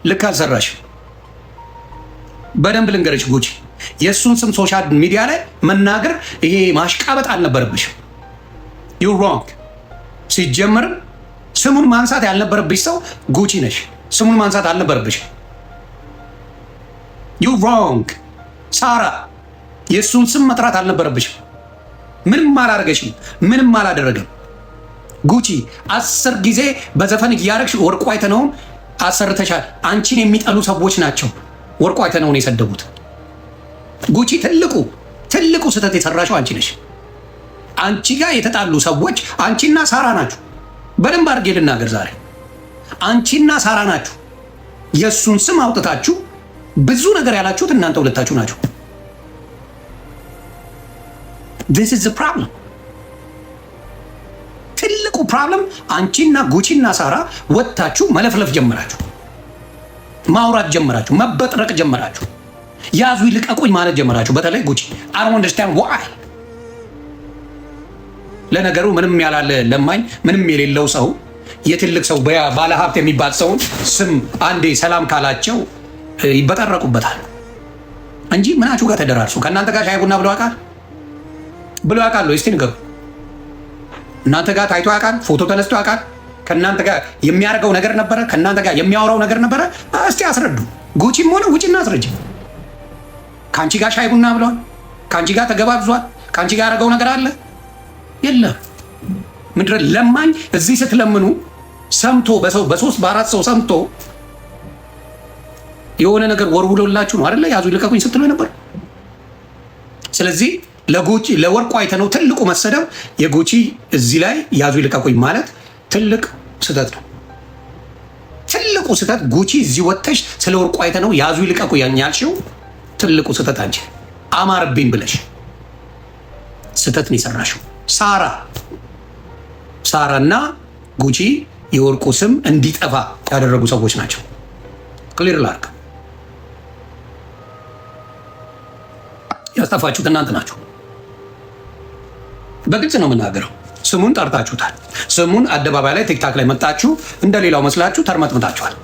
ልክ አልሰራሽ። በደንብ ልንገርሽ፣ ጉቺ የእሱን ስም ሶሻል ሚዲያ ላይ መናገር ይሄ ማሽቃበጥ አልነበረብሽም። ዩ ሮንግ። ሲጀመርም ስሙን ማንሳት ያልነበረብሽ ሰው ጉቺ ነሽ። ስሙን ማንሳት አልነበረብሽ። ዩ ሮንግ። ሳራ የእሱን ስም መጥራት አልነበረብሽም። ምንም አላደረገሽም። ምንም አላደረገም። ጉቺ 10 ጊዜ በዘፈን እያደረግሽ ወርቁ አይተነውን አሰርተሻል። አንቺን የሚጠሉ ሰዎች ናቸው ወርቁ አይተነውን የሰደቡት። ጉቺ ትልቁ ስህተት የሰራሽው አንቺ ነሽ። አንቺ ጋር የተጣሉ ሰዎች አንቺና ሳራ ናችሁ። በደንብ አድርጌ ልናገር ዛሬ አንቺና ሳራ ናችሁ። የእሱን ስም አውጥታችሁ ብዙ ነገር ያላችሁት እናንተ ሁለታችሁ ናችሁ። This is the problem። ትልቁ ፕሮብለም አንቺና ጉቺና ሳራ ወጥታችሁ መለፍለፍ ጀመራችሁ፣ ማውራት ጀመራችሁ፣ መበጥረቅ ጀመራችሁ፣ ያዙ ይልቀቁኝ ማለት ጀመራችሁ። በተለይ ጉቺ I don't understand why። ለነገሩ ምንም ያላለ ለማኝ ምንም የሌለው ሰው የትልቅ ሰው ባለ ሀብት የሚባል ሰውን ስም አንዴ ሰላም ካላቸው ይበጠረቁበታል እንጂ ምናችሁ ጋር ተደራርሱ። ከእናንተ ጋር ሻይ ቡና ብሎ ያውቃሉ? እስቲ ንገሩ። እናንተ ጋር ታይቶ ያውቃል? ፎቶ ተነስቶ ያውቃል? ከእናንተ ጋር የሚያደርገው ነገር ነበረ? ከእናንተ ጋር የሚያወራው ነገር ነበረ? እስቲ አስረዱ። ጉቺም ሆነ ውጭና አስረጅ። ከአንቺ ጋር ሻይ ቡና ብለዋል? ከአንቺ ጋር ተገባብዟል? ከአንቺ ጋር ያደረገው ነገር አለ? የለም። ምድረ ለማኝ እዚህ ስትለምኑ ሰምቶ በሶስት በአራት ሰው ሰምቶ የሆነ ነገር ወርውሎላችሁ ነው አይደለ? ያዙ ይልቀቁኝ ስትሉ ነበር። ስለዚህ ለወርቁ አይተነው ትልቁ መሰደብ የጉቺ እዚህ ላይ ያዙ ይልቀቁኝ ማለት ትልቅ ስህተት ነው። ትልቁ ስህተት ጉቺ እዚህ ወጥተሽ ስለ ወርቁ አይተነው ያዙ ይልቀቁኝ ያልሽው ትልቁ ስህተት አንቺ አማርብኝ ብለሽ ስህተት ነው የሰራሽው። ሳራና ጉቺ የወርቁ ስም እንዲጠፋ ያደረጉ ሰዎች ናቸው። ክሊር ላርክ። ያስጠፋችሁት እናንተ ናችሁ። በግልጽ ነው የምናገረው። ስሙን ጠርታችሁታል። ስሙን አደባባይ ላይ ቲክታክ ላይ መጣችሁ እንደሌላው መስላችሁ ተርመጥምጣችኋል።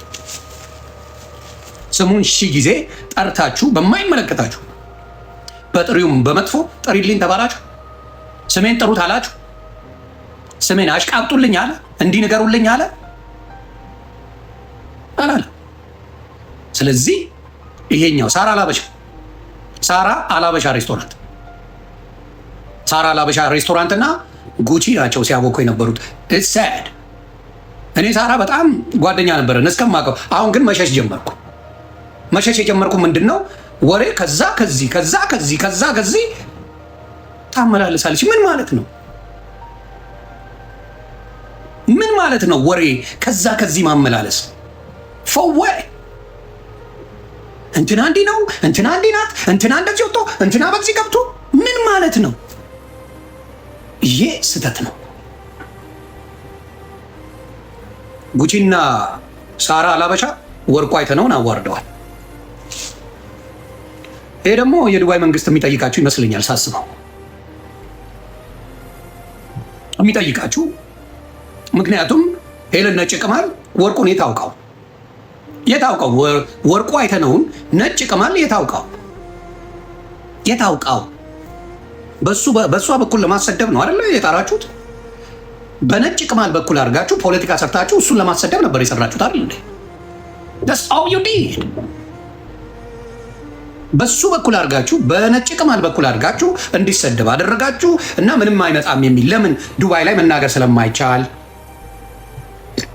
ስሙን 1000 ጊዜ ጠርታችሁ በማይመለከታችሁ በጥሪውም በመጥፎ ጥሪልኝ ተባላችሁ። ስሜን ጥሩት አላችሁ። ስሜን አሽቃብጡልኝ አለ፣ እንዲነገሩልኝ አለ አላለ። ስለዚህ ይሄኛው ሳራ አላበሻ ሬስቶራንት እና ጉቺ ናቸው ሲያቦኩ የነበሩት። እኔ ሳራ በጣም ጓደኛ ነበረን እስከማውቀው። አሁን ግን መሸሽ ጀመርኩ። መሸሽ የጀመርኩ ምንድን ነው ወሬ ከዛ ከዚህ ከዛ ከዚህ ከዛ ከዚህ ታመላልሳለች። ምን ማለት ነው? ምን ማለት ነው? ወሬ ከዛ ከዚህ ማመላለስ ፈወ እንትና እንዲህ ነው፣ እንትና እንዲህ ናት፣ እንትና እንደዚህ ወጥቶ እንትና በዚህ ገብቶ ምን ማለት ነው? ይሄ ስህተት ነው። ጉቺና ሳራ አላበሻ ወርቁ አይተነውን አዋርደዋል። ይሄ ደግሞ የዱባይ መንግስት የሚጠይቃችሁ ይመስለኛል ሳስበው የሚጠይቃችሁ። ምክንያቱም ሄለን ነጭ ቅማል ወርቁን የታውቀው ወርቁ አይተነውን ነጭ ቅማል የታውቀው በእሷ በኩል ለማሰደብ ነው አይደለ የጣራችሁት? በነጭ ቅማል በኩል አድርጋችሁ ፖለቲካ ሰርታችሁ እሱን ለማሰደብ ነበር የሰራችሁት አይደል እንዴ? that's all you did። በሱ በኩል አድርጋችሁ በነጭ ቅማል በኩል አድርጋችሁ እንዲሰደብ አደረጋችሁ እና ምንም አይመጣም የሚል ለምን? ዱባይ ላይ መናገር ስለማይቻል፣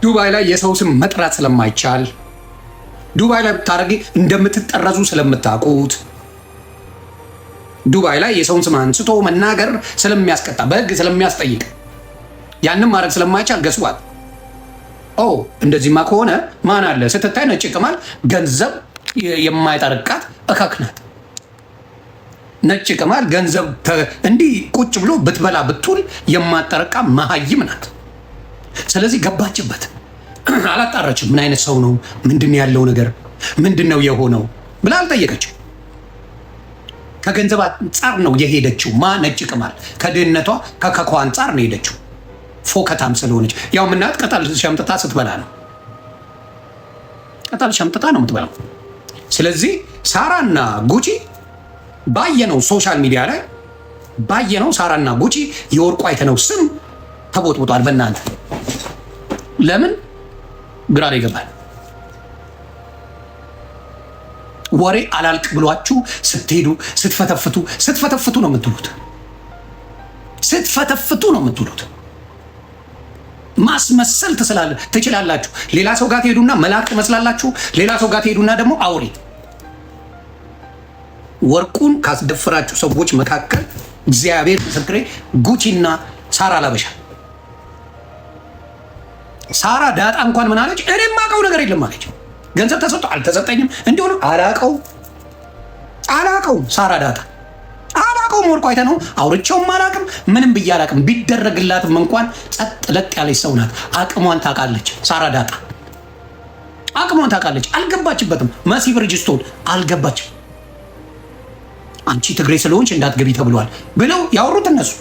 ዱባይ ላይ የሰው ስም መጥራት ስለማይቻል፣ ዱባይ ላይ ብታረጊ እንደምትጠረዙ ስለምታውቁት፣ ዱባይ ላይ የሰውን ስም አንስቶ መናገር ስለሚያስቀጣ በህግ ስለሚያስጠይቅ ያንን ማድረግ ስለማይቻል ገስዋል። እንደዚህማ ከሆነ ማን አለ ስትታይ ነጭ ቅማል ገንዘብ የማይጠርቃት እካክናት። ነጭ ቅማል ገንዘብ እንዲህ ቁጭ ብሎ ብትበላ ብትውል የማጠረቃ መሀይም ናት። ስለዚህ ገባችበት። አላጣራችም። ምን አይነት ሰው ነው? ምንድን ያለው ነገር ምንድን ነው የሆነው ብላ አልጠየቀችው። ከገንዘብ አንጻር ነው የሄደችው። ነጭ ቅማል ከድህነቷ ከከኳ አንጻር ነው የሄደችው። ፎከታም ስለሆነች ያው ምናት ቅጠል ሸምጥታ ስትበላ ነው። ቅጠል ሸምጥታ ነው የምትበላው። ስለዚህ ሳራና ጉቺ ባየነው ሶሻል ሚዲያ ላይ ባየነው ሳራና ጉቺ የወርቁ አይተነው ስም ተቦጥቦጧል። በእናንተ ለምን ግራ ይገባል። ወሬ አላልቅ ብሏችሁ ስትሄዱ ስትፈተፍቱ ነው የምትሉት። ስትፈተፍቱ ነው የምትሉት። ማስመሰል ትችላላችሁ። ሌላ ሰው ጋር ትሄዱና መልአክ ትመስላላችሁ። ሌላ ሰው ጋር ትሄዱና ደግሞ አውሬ። ወርቁን ካስደፈራችሁ ሰዎች መካከል እግዚአብሔር ምስክሬ ጉቺና ሳራ አላበሻ። ሳራ ዳጣ እንኳን ምን አለች? እኔ የማውቀው ነገር የለም አለች። ገንዘብ ተሰጥቶ አልተሰጠኝም እንዲሆነ አላውቀውም። ሳራ ዳጣ አላውቀውም። ወርቁ አይተነው አውርቼውም አላውቅም። ምንም ብዬ አላውቅም። ቢደረግላትም እንኳን ጸጥ ለጥ ያለች ሰው ናት። አቅሟን ታውቃለች። ሳራ ዳጣ አቅሟን ታውቃለች። አልገባችበትም። መሲ ብርጅስቶን አልገባችም። አንቺ ትግሬ ስለሆንሽ እንዳትገቢ ተብሏል ብለው ያወሩት እነሱ።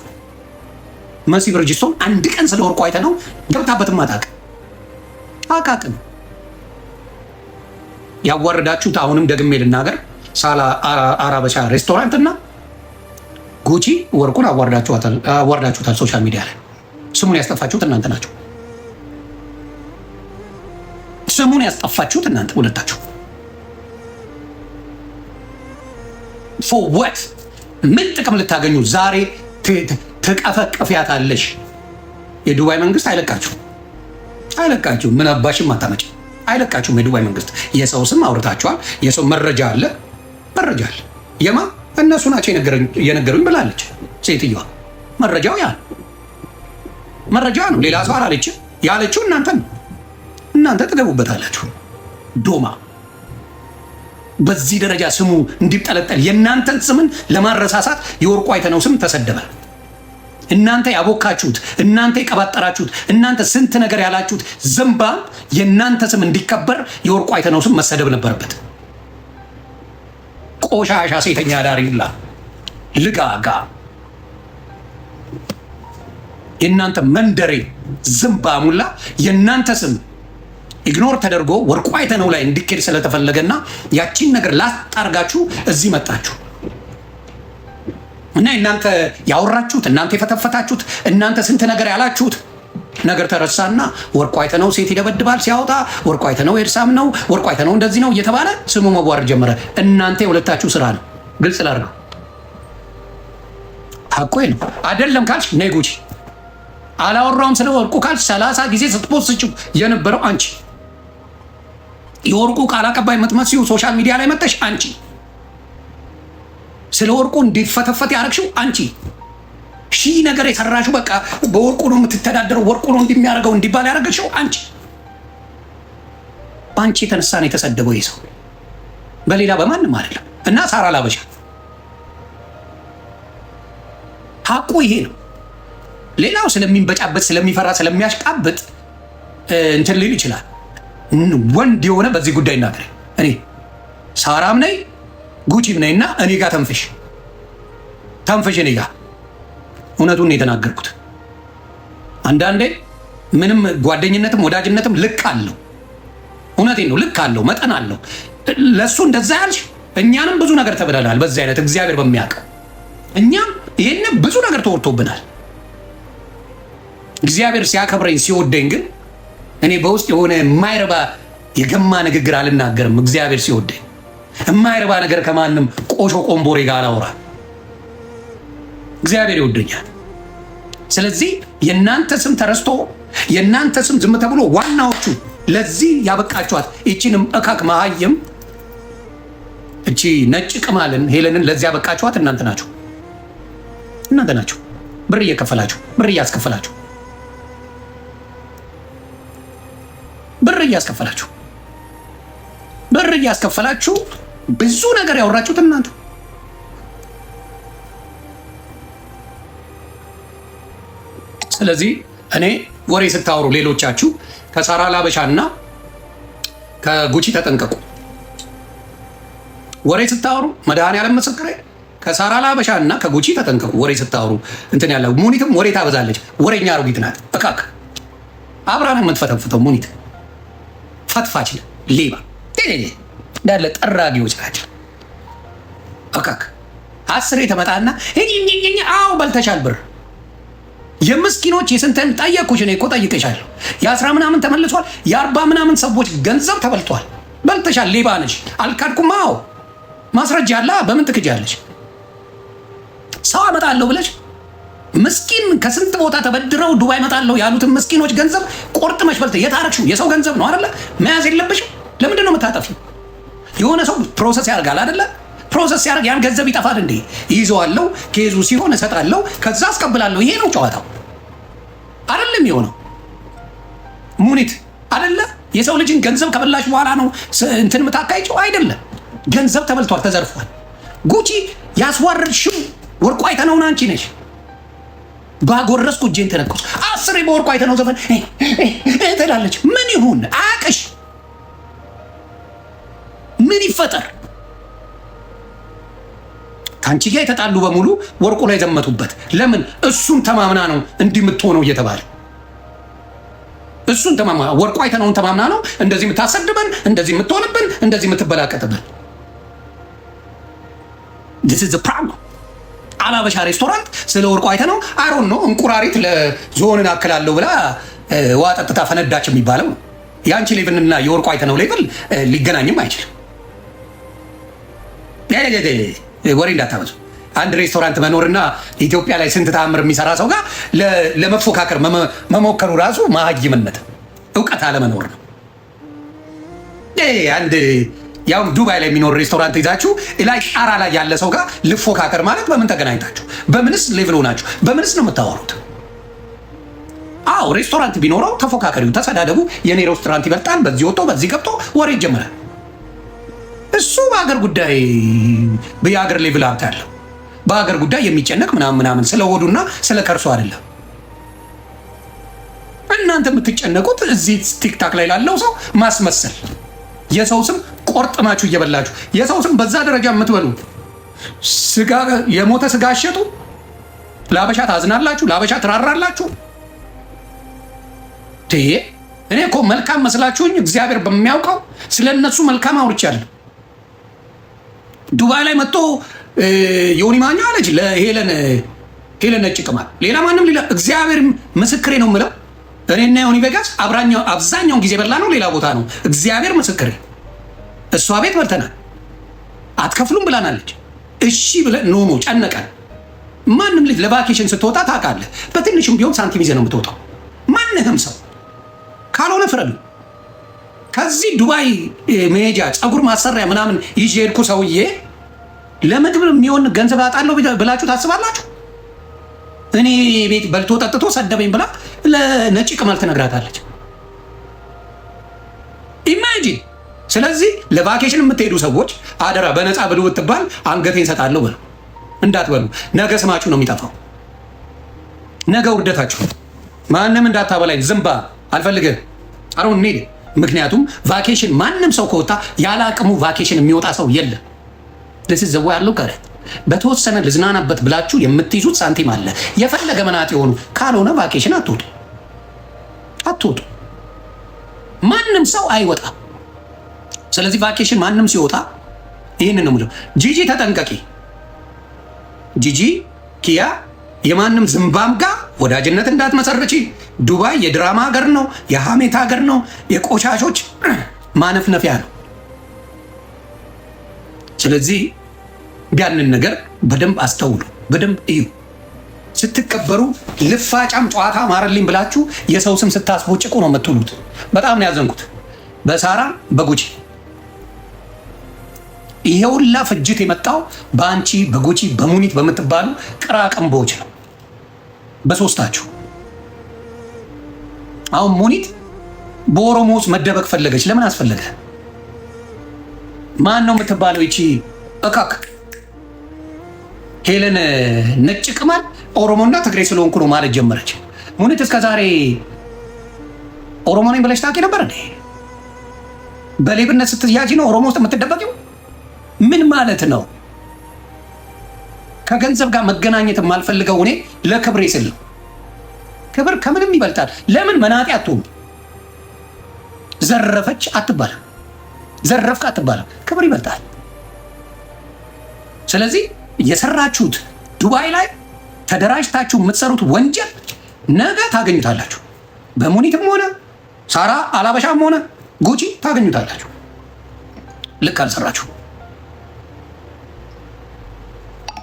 መሲ ብርጅስቶን አንድ ቀን ስለ ወርቁ አይተነው ገብታበትም አቃቅም። ያዋረዳችሁት አሁንም ደግሜ ልናገር፣ ሳላ አራበሻ ሬስቶራንትና ጉቺ ወርቁን አዋርዳችሁታል። ሶሻል ሚዲያ ላይ ስሙን ያስጠፋችሁት እናንተ ናችሁ። ስሙን ያስጠፋችሁት እናንተ ሁለታችሁ። for what? ምን ጥቅም ልታገኙ? ዛሬ ትቀፈቅፊያታለሽ። የዱባይ መንግስት አይለቃችሁ። ምን አባሽም አታመጭ። አይለቃችሁም። የዱባይ መንግስት የሰው ስም አውርታችኋል። የሰው መረጃ አለ። የማ እነሱ ናቸው የነገሩኝ ብላለች ሴትዮዋ። መረጃው መረጃ ነው። ሌላ ሰው አላለችም። ያለችው እናንተ ትገቡበታላችሁ። ዶማ በዚህ ደረጃ ስሙ እንዲጠለጠል የእናንተን ስምን ለማረሳሳት የወርቁ አይተነው ስም ተሰደበ። እናንተ ያቦካችሁት፣ እናንተ የቀባጠራችሁት፣ እናንተ ስንት ነገር ያላችሁት ዝምባም የእናንተ ስም እንዲከበር የወርቁ አይተነው ስም መሰደብ ነበረበት። ቆሻሻ ሴተኛ ዳሪላ ልጋጋ የእናንተ መንደሬ ዝምባሙላ የእናንተ ስም ኢግኖር ተደርጎ ወርቁ አይተነው ላይ እንዲኬድ ስለተፈለገና ያቺን ነገር ላጣርጋችሁ እዚህ መጣችሁ እና እናንተ ያወራችሁት፣ እናንተ የፈተፈታችሁት፣ እናንተ ስንት ነገር ያላችሁት ነገር ተረሳና ወርቁ አይተነው ሴት ይደበድባል ሲያወጣ፣ ወርቁ አይተነው ኤርሳም ነው፣ ወርቁ አይተነው እንደዚህ ነው እየተባለ ስሙ መዋረድ ጀመረ። እናንተ የሁለታችሁ ስራ ነው። ግልጽ ላድርገው። ሐቆይ ነው አይደለም ካልሽ ነይ ጉቺ አላወራውም ስለ ወርቁ ካልሽ 30 ጊዜ ስትፖስችው የነበረው አንቺ። የወርቁ ቃል አቀባይ የምትመስዩ ሶሻል ሚዲያ ላይ መጥተሽ አንቺ። ስለ ወርቁ እንዲፈተፈት ያደረግሽው አንቺ። ሺህ ነገር የሰራሽው በቃ በወርቁ ነው የምትተዳደረው፣ ወርቁ ነው እንደሚያደርገው እንዲባል ያደረግሽው አንቺ። በአንቺ የተነሳ ነው የተሰደበው ይህ ሰው፣ በሌላ በማንም አይደለም። እና ሳራ ላበሻ ሀቁ ይሄ ነው። ሌላው ስለሚንበጫበት ስለሚፈራ ስለሚያሽቃብጥ እንትን ሊል ይችላል። ወንድ የሆነ በዚህ ጉዳይ እናገር። እኔ ሳራም ነኝ ጉቺም ነኝ እና እኔ ጋር ተንፍሽ እኔ ጋር እውነቱን የተናገርኩት። አንዳንዴ ምንም ጓደኝነትም ወዳጅነትም ልክ አለው። እውነቴን ነው፣ ልክ አለው፣ መጠን አለው። ለእሱ እንደዛ ያልሽ እኛንም ብዙ ነገር ተብለናል። በዚህ አይነት እግዚአብሔር በሚያውቀው እኛም ይህንም ብዙ ነገር ተወርቶብናል። እግዚአብሔር ሲያከብረኝ ሲወደኝ ግን እኔ በውስጥ የሆነ የማይረባ የገማ ንግግር አልናገርም። እግዚአብሔር ሲወደኝ የማይረባ ነገር ከማንም ቆሾ ቆንቦሬ ጋር አላወራ። እግዚአብሔር ይወደኛል። ስለዚህ የእናንተ ስም ተረስቶ የእናንተ ስም ዝም ተብሎ ዋናዎቹ ለዚህ ያበቃችኋት ይቺንም እካክ መሀይም እቺ ነጭ ቅማልን ሄለንን ለዚህ ያበቃችኋት እናንተ ናችሁ። እናንተ ናችሁ። ብር እየከፈላችሁ ብር እያስከፈላችሁ ብር እያስከፈላችሁ ብዙ ነገር ያወራችሁት እናንተ። ስለዚህ እኔ ወሬ ስታወሩ ሌሎቻችሁ ከሳራ ላበሻና ከጉቺ ተጠንቀቁ። ወሬ ስታወሩ መድኃኔዓለም ምስክሬ፣ ከሳራ ላበሻና ከጉቺ ተጠንቀቁ። ወሬ ስታወሩ እንትን ያለ ሙኒትም ወሬ ታበዛለች። ወሬኛ አሮጊት ናት። እካክ አብራን የምትፈተፍተው ሙኒት ፈትፋች ሌባ እንዳለ ጠራጊዎች ናቸው። እካክ 10 የተመጣና አዎ በልተሻል ብር የምስኪኖች የስንተን ጠየቅኩሽ። እኔ እኮ ጠይቀሻለሁ። የ10 ምናምን ተመልሷል። የ40 ምናምን ሰዎች ገንዘብ ተበልቷል። በልተሻል። ሌባ ነሽ። አልካድኩም። አዎ ማስረጃ አለ። በምን ትክጃለሽ? ሰው አመጣለሁ ብለሽ ምስኪን ከስንት ቦታ ተበድረው ዱባይ እመጣለሁ ያሉትን ምስኪኖች ገንዘብ ቆርጥመሽ በልተሽ የታረክሽው የሰው ገንዘብ ነው አይደለ? መያዝ የለብሽም። ለምንድን ነው የምታጠፊው? የሆነ ሰው ፕሮሰስ ያደርጋል አይደለ? ፕሮሰስ ሲያደርግ ያን ገንዘብ ይጠፋል እንዴ? ይይዘዋለሁ፣ ኬዙ ሲሆን እሰጣለሁ፣ ከዛ አስቀብላለሁ። ይሄ ነው ጨዋታው አይደለም? የሆነው ሙኒት አይደለ? የሰው ልጅን ገንዘብ ከበላሽ በኋላ ነው እንትን የምታካይጨው አይደለም። ገንዘብ ተበልቷል፣ ተዘርፏል። ጉቺ ያስዋረድሽው ወርቁ አይተነውን አንቺ ነሽ። ባጎረስኩ እጄን ተነቀሱ 10 በወርቁ አይተነው ዘፈን ትላለች። ምን ይሁን አያቅሽ? ምን ይፈጠር? ከአንቺ ጋር የተጣሉ በሙሉ ወርቁ ላይ ዘመቱበት። ለምን? እሱን ተማምና ነው እንዲህ የምትሆነው እየተባለ እሱን ተማምና ወርቁ አይተነውን ተማምና ነው እንደዚህ የምታሰድበን፣ እንደዚህ የምትሆንብን፣ እንደዚህ የምትበላቀጥብን። this is the problem። አላበሻ ሬስቶራንት ስለ ወርቁ አይተነው አሮን ነው እንቁራሪት ለዞንን አክላለሁ ብላ ውሃ ጠጥታ ፈነዳች የሚባለው ነው። የአንቺ ሌቭልና የወርቁ አይተነው ሌቭል ሊገናኝም አይችልም። ወሬ እንዳታበዙ። አንድ ሬስቶራንት መኖርና ኢትዮጵያ ላይ ስንት ተአምር የሚሰራ ሰው ጋር ለመፎካከር መሞከሩ ራሱ መሀይምነት፣ እውቀት አለመኖር ነው። አንድ ያውም ዱባይ ላይ የሚኖር ሬስቶራንት ይዛችሁ ላይ ጣራ ላይ ያለ ሰው ጋር ልፎካከር ማለት በምን ተገናኝታችሁ? በምንስ ሌቭል ሆናችሁ? በምንስ ነው የምታወሩት? አዎ ሬስቶራንት ቢኖረው ተፎካከሪው፣ ተሰዳደቡ። የኔ ሬስቶራንት ይበልጣል፣ በዚህ ወጥቶ በዚህ ገብቶ ወሬ ይጀምራል። እሱ በሀገር ጉዳይ በየሀገር ሌቭል ሀብት ያለው በሀገር ጉዳይ የሚጨነቅ ምናምን ስለ ሆዱና ስለ ከርሱ አይደለም። እናንተ የምትጨነቁት እዚህ ቲክታክ ላይ ላለው ሰው ማስመሰል፣ የሰው ስም ቆርጥማችሁ እየበላችሁ የሰው ስም በዛ ደረጃ የምትበሉ ስጋ፣ የሞተ ስጋ አሸጡ። ለአበሻ ታዝናላችሁ፣ ለአበሻ ትራራላችሁ። እኔ እኮ መልካም መስላችሁኝ እግዚአብሔር በሚያውቀው ስለ እነሱ መልካም አውርቻለሁ። ዱባይ ላይ መጥቶ ዮኒ ማኛ አለች ለሄለን ነጭ ቅማል፣ ሌላ ማንም ሌላ እግዚአብሔር ምስክሬ ነው የምለው። እኔና ዮኒ ቬጋስ አብዛኛውን ጊዜ በላ ነው ሌላ ቦታ ነው። እግዚአብሔር ምስክሬ። እሷ ቤት በልተናል፣ አትከፍሉም ብላናለች። እሺ ብለን ኖ ጨነቀን። ማንም ልጅ ለቫኬሽን ስትወጣ ታውቃለህ፣ በትንሽም ቢሆን ሳንቲም ይዘህ ነው የምትወጣው። ማንህም ሰው ካልሆነ ፍረዱ። ከዚህ ዱባይ መሄጃ ፀጉር ማሰሪያ ምናምን ይዤ ሄድኩ ሰውዬ ለምግብ የሚሆን ገንዘብ አጣለሁ ብላችሁ ታስባላችሁ? እኔ ቤት በልቶ ጠጥቶ ሰደበኝ ብላ ለነጭ ቅማል ትነግራታለች። ኢማጂን። ስለዚህ ለቫኬሽን የምትሄዱ ሰዎች አደራ በነፃ ብሉ ብትባል አንገቴን እሰጣለሁ ብለው እንዳትበሉ። ነገ ስማችሁ ነው የሚጠፋው፣ ነገ ውርደታችሁ። ማንም እንዳታበላኝ ዝምባ አልፈልግህ አሁን ኔ። ምክንያቱም ቫኬሽን ማንም ሰው ከወጣ ያለ አቅሙ ቫኬሽን የሚወጣ ሰው የለም። ደስ ዘዋ ያለው ከረት በተወሰነ ልዝናናበት ብላችሁ የምትይዙት ሳንቲም አለ። የፈለገ መናት የሆኑ ካልሆነ ቫኬሽን አትወጡ። ማንም ሰው አይወጣ። ስለዚህ ቫኬሽን ማንም ሲወጣ ይህን ነው የምለው። ጂጂ ተጠንቀቂ። ጂጂ ኪያ የማንም ዝምባም ጋር ወዳጅነት እንዳትመሰርቺ። ዱባይ የድራማ ሀገር ነው፣ የሐሜት ሀገር ነው፣ የቆሻሾች ማነፍነፊያ ነው። ስለዚህ ያንን ነገር በደንብ አስተውሉ፣ በደንብ እዩ። ስትቀበሩ ልፋጫም ጨዋታ ማረልኝ ብላችሁ የሰው ስም ስታስቦጭቁ ነው የምትውሉት። በጣም ነው ያዘንኩት በሳራ በጉቺ። ይሄ ሁላ ፍጅት የመጣው በአንቺ በጉቺ በሙኒት በምትባሉ ቅራቅንቦች ነው፣ በሶስታችሁ። አሁን ሙኒት በኦሮሞ ውስጥ መደበቅ ፈለገች። ለምን አስፈለገ? ማን ነው የምትባለው? ይቺ እካክ ሄለን ነጭ ቅማል ኦሮሞና ትግሬ ስለሆንኩ ነው ማለት ጀመረች። ሙኒት እስከ ዛሬ ኦሮሞ ነኝ ብለሽ ታውቂ ነበር እንዴ? በሌብነት ስትያጂ ነው ኦሮሞ ውስጥ የምትደበቂው? ምን ማለት ነው? ከገንዘብ ጋር መገናኘት የማልፈልገው እኔ ለክብሬ ስል ነው። ክብር ከምንም ይበልጣል። ለምን መናጤ አትሆኑ? ዘረፈች አትባልም፣ ዘረፍክ አትባልም። ክብር ይበልጣል። ስለዚህ የሰራችሁት ዱባይ ላይ ተደራጅታችሁ የምትሰሩት ወንጀል ነገ ታገኙታላችሁ። በሙኒትም ሆነ ሳራ አላበሻም ሆነ ጉቺ ታገኙታላችሁ። ልክ አልሰራችሁ።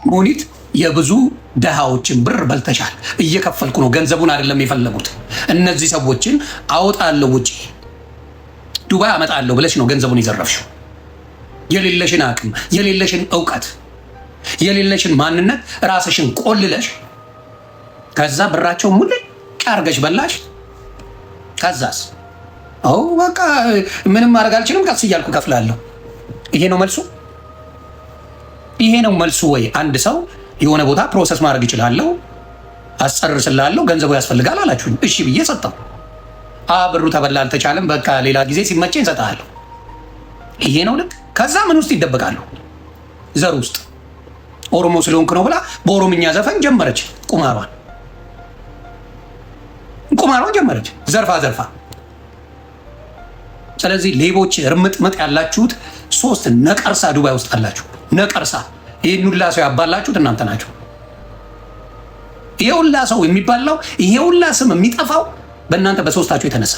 ሙኒት የብዙ ደሃዎችን ብር በልተሻል። እየከፈልኩ ነው፣ ገንዘቡን አይደለም የፈለጉት። እነዚህ ሰዎችን አወጣለሁ ውጪ ዱባይ አመጣለሁ ብለሽ ነው ገንዘቡን የዘረፍሽው። የሌለሽን አቅም፣ የሌለሽን እውቀት፣ የሌለሽን ማንነት ራስሽን ቆልለሽ ከዛ ብራቸው ሙልጭ አርገሽ በላሽ። ከዛስ በቃ ምንም ማድረግ አልችልም፣ ቀስ እያልኩ ከፍላለሁ። ይሄ ነው መልሱ? ይሄ ነው መልሱ ወይ? አንድ ሰው የሆነ ቦታ ፕሮሰስ ማድረግ ይችላለሁ፣ አስጨርስላለሁ፣ ገንዘቡ ያስፈልጋል አላችሁኝ። እሺ ብዬ ሰጠው። ብሩ ተበላ፣ አልተቻለም፣ በቃ ሌላ ጊዜ ሲመቸኝ እሰጥሃለሁ። ይሄ ነው ልክ? ከዛ ምን ውስጥ ይደበቃሉ? ዘር ውስጥ ኦሮሞ ስለሆንክ ነው ብላ በኦሮምኛ ዘፈን ጀመረች ቁማሯን ጀመረች፣ ዘርፋ። ስለዚህ ሌቦች እርምጥምጥ ያላችሁት ሶስት ነቀርሳ ዱባይ ውስጥ አላችሁ። ነቀርሳ። ይሄን ሁላ ሰው ያባላችሁት እናንተ ናችሁ። ይሄ ሁላ ሰው የሚባላው፣ ይሄ ሁላ ስም የሚጠፋው በእናንተ በሶስታችሁ የተነሳ፣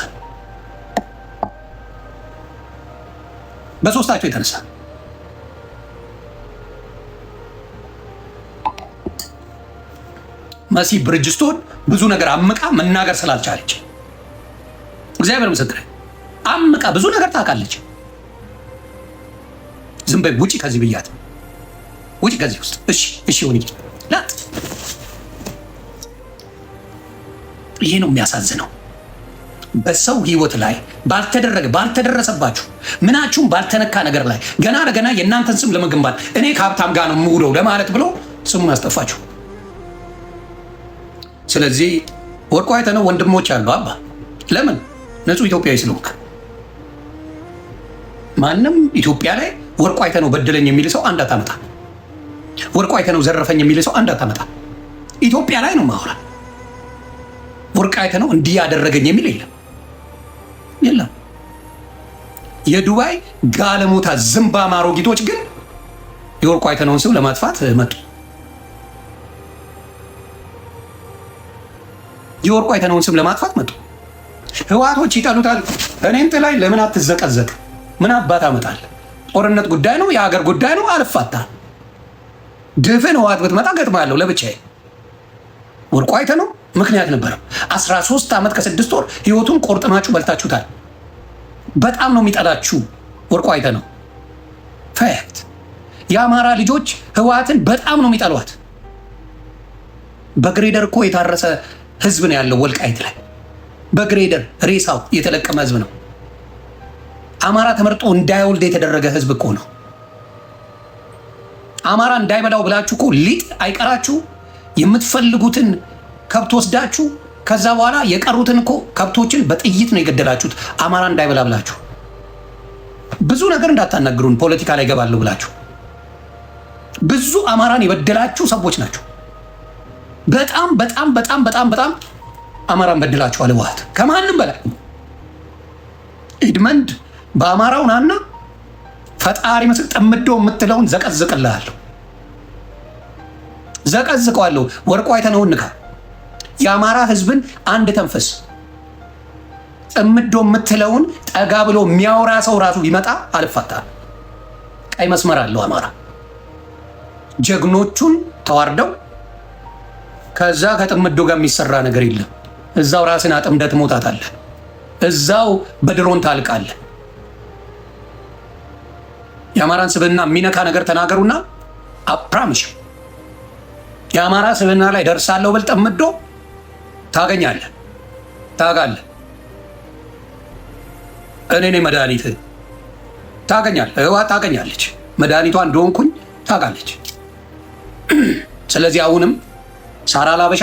በሶስታችሁ የተነሳ። መሲ ብርጅስቶን ብዙ ነገር አምቃ መናገር ስላልቻለች፣ እግዚአብሔር ምስክር፣ አምቃ ብዙ ነገር ታውቃለች። ዝም በይ ውጪ ከዚህ ብያት፣ ውጪ ከዚህ ውስጥ። እሺ ሆኒ ላት። ይሄ ነው የሚያሳዝነው። በሰው ህይወት ላይ ባልተደረሰባችሁ ምናችሁም ባልተነካ ነገር ላይ ገና ለገና የእናንተን ስም ለመገንባት እኔ ከሀብታም ጋር ነው የምውለው ለማለት ብሎ ስሙን አስጠፋችሁ። ስለዚህ ወርቁ አይተነው ወንድሞች አሉ አባ። ለምን? ንጹህ ኢትዮጵያዊ ስለሆንክ። ማንም ኢትዮጵያ ላይ ወርቁ አይተነው በደለኝ የሚል ሰው አንድ አታመጣ። ወርቁ አይተነው ዘረፈኝ የሚል ሰው አንድ አታመጣ። ኢትዮጵያ ላይ ነው ማውራ። ወርቁ አይተነው እንዲህ ያደረገኝ የሚል የለም። የዱባይ ጋለሞታ ዝምባማ አሮጊቶች ግን የወርቁ አይተነውን ስም ለማጥፋት መጡ። የወርቁ አይተነውን ስም ለማጥፋት መጡ። ህወሓቶች ይጠሉታል። እኔን ጥላይ ለምን አትዘቀዘቅ? ምን አባት አመጣል? ጦርነት ጉዳይ ነው፣ የሀገር ጉዳይ ነው። አልፋታ ድፍን ህወሓት ብትመጣ ገጥማለሁ ለብቻዬ። ወርቁ አይተነው ምክንያት ነበረው። 13 ዓመት ከ6 ወር ህይወቱን ቆርጥማችሁ በልታችሁታል። በጣም ነው የሚጠላችሁ ወርቁ አይተነው። ፋክት የአማራ ልጆች ህወሓትን በጣም ነው የሚጠሏት። በግሬደር እኮ የታረሰ ህዝብ ነው ያለው ወልቃይት ላይ። በግሬደር ሬሳው የተለቀመ ህዝብ ነው። አማራ ተመርጦ እንዳይወልድ የተደረገ ህዝብ እኮ ነው። አማራ እንዳይበላው ብላችሁ እኮ ሊጥ አይቀራችሁ የምትፈልጉትን ከብት ወስዳችሁ ከዛ በኋላ የቀሩትን እኮ ከብቶችን በጥይት ነው የገደላችሁት። አማራ እንዳይበላ ብላችሁ ብዙ ነገር እንዳታናግሩን ፖለቲካ ላይ ገባለሁ ብላችሁ ብዙ አማራን የበደላችሁ ሰዎች ናቸው። በጣም በጣም በጣም በጣም በጣም አማራን በድላችኋል። ህወሓት ከማንም በላይ ኤድመንድ በአማራው ናና ፈጣሪ መስል ጠምዶ የምትለውን ዘቀዝቅልሃለሁ፣ ዘቀዝቀዋለሁ። ወርቁ አይተነው ንካ። የአማራ ህዝብን አንድ ተንፈስ ጠምዶ የምትለውን ጠጋ ብሎ የሚያወራ ሰው ራሱ ቢመጣ አልፋታ። ቀይ መስመር አለው አማራ። ጀግኖቹን ተዋርደው ከዛ ከጥምዶ ጋር የሚሰራ ነገር የለም። እዛው ራስን አጥምደህ ትሞታታለህ። እዛው በድሮን ታልቃለህ። የአማራን ስብዕና የሚነካ ነገር ተናገሩና አፕራምሽ የአማራ ስብዕና ላይ ደርሳለሁ ብል ጠምዶ ታገኛለህ፣ ታጋለህ። እኔ ነኝ መድኃኒት ታገኛለህ። ህወሓት ታገኛለች፣ መድኃኒቷ እንደሆንኩኝ ታጋለች። ስለዚህ አሁንም ሳራ ላበሻ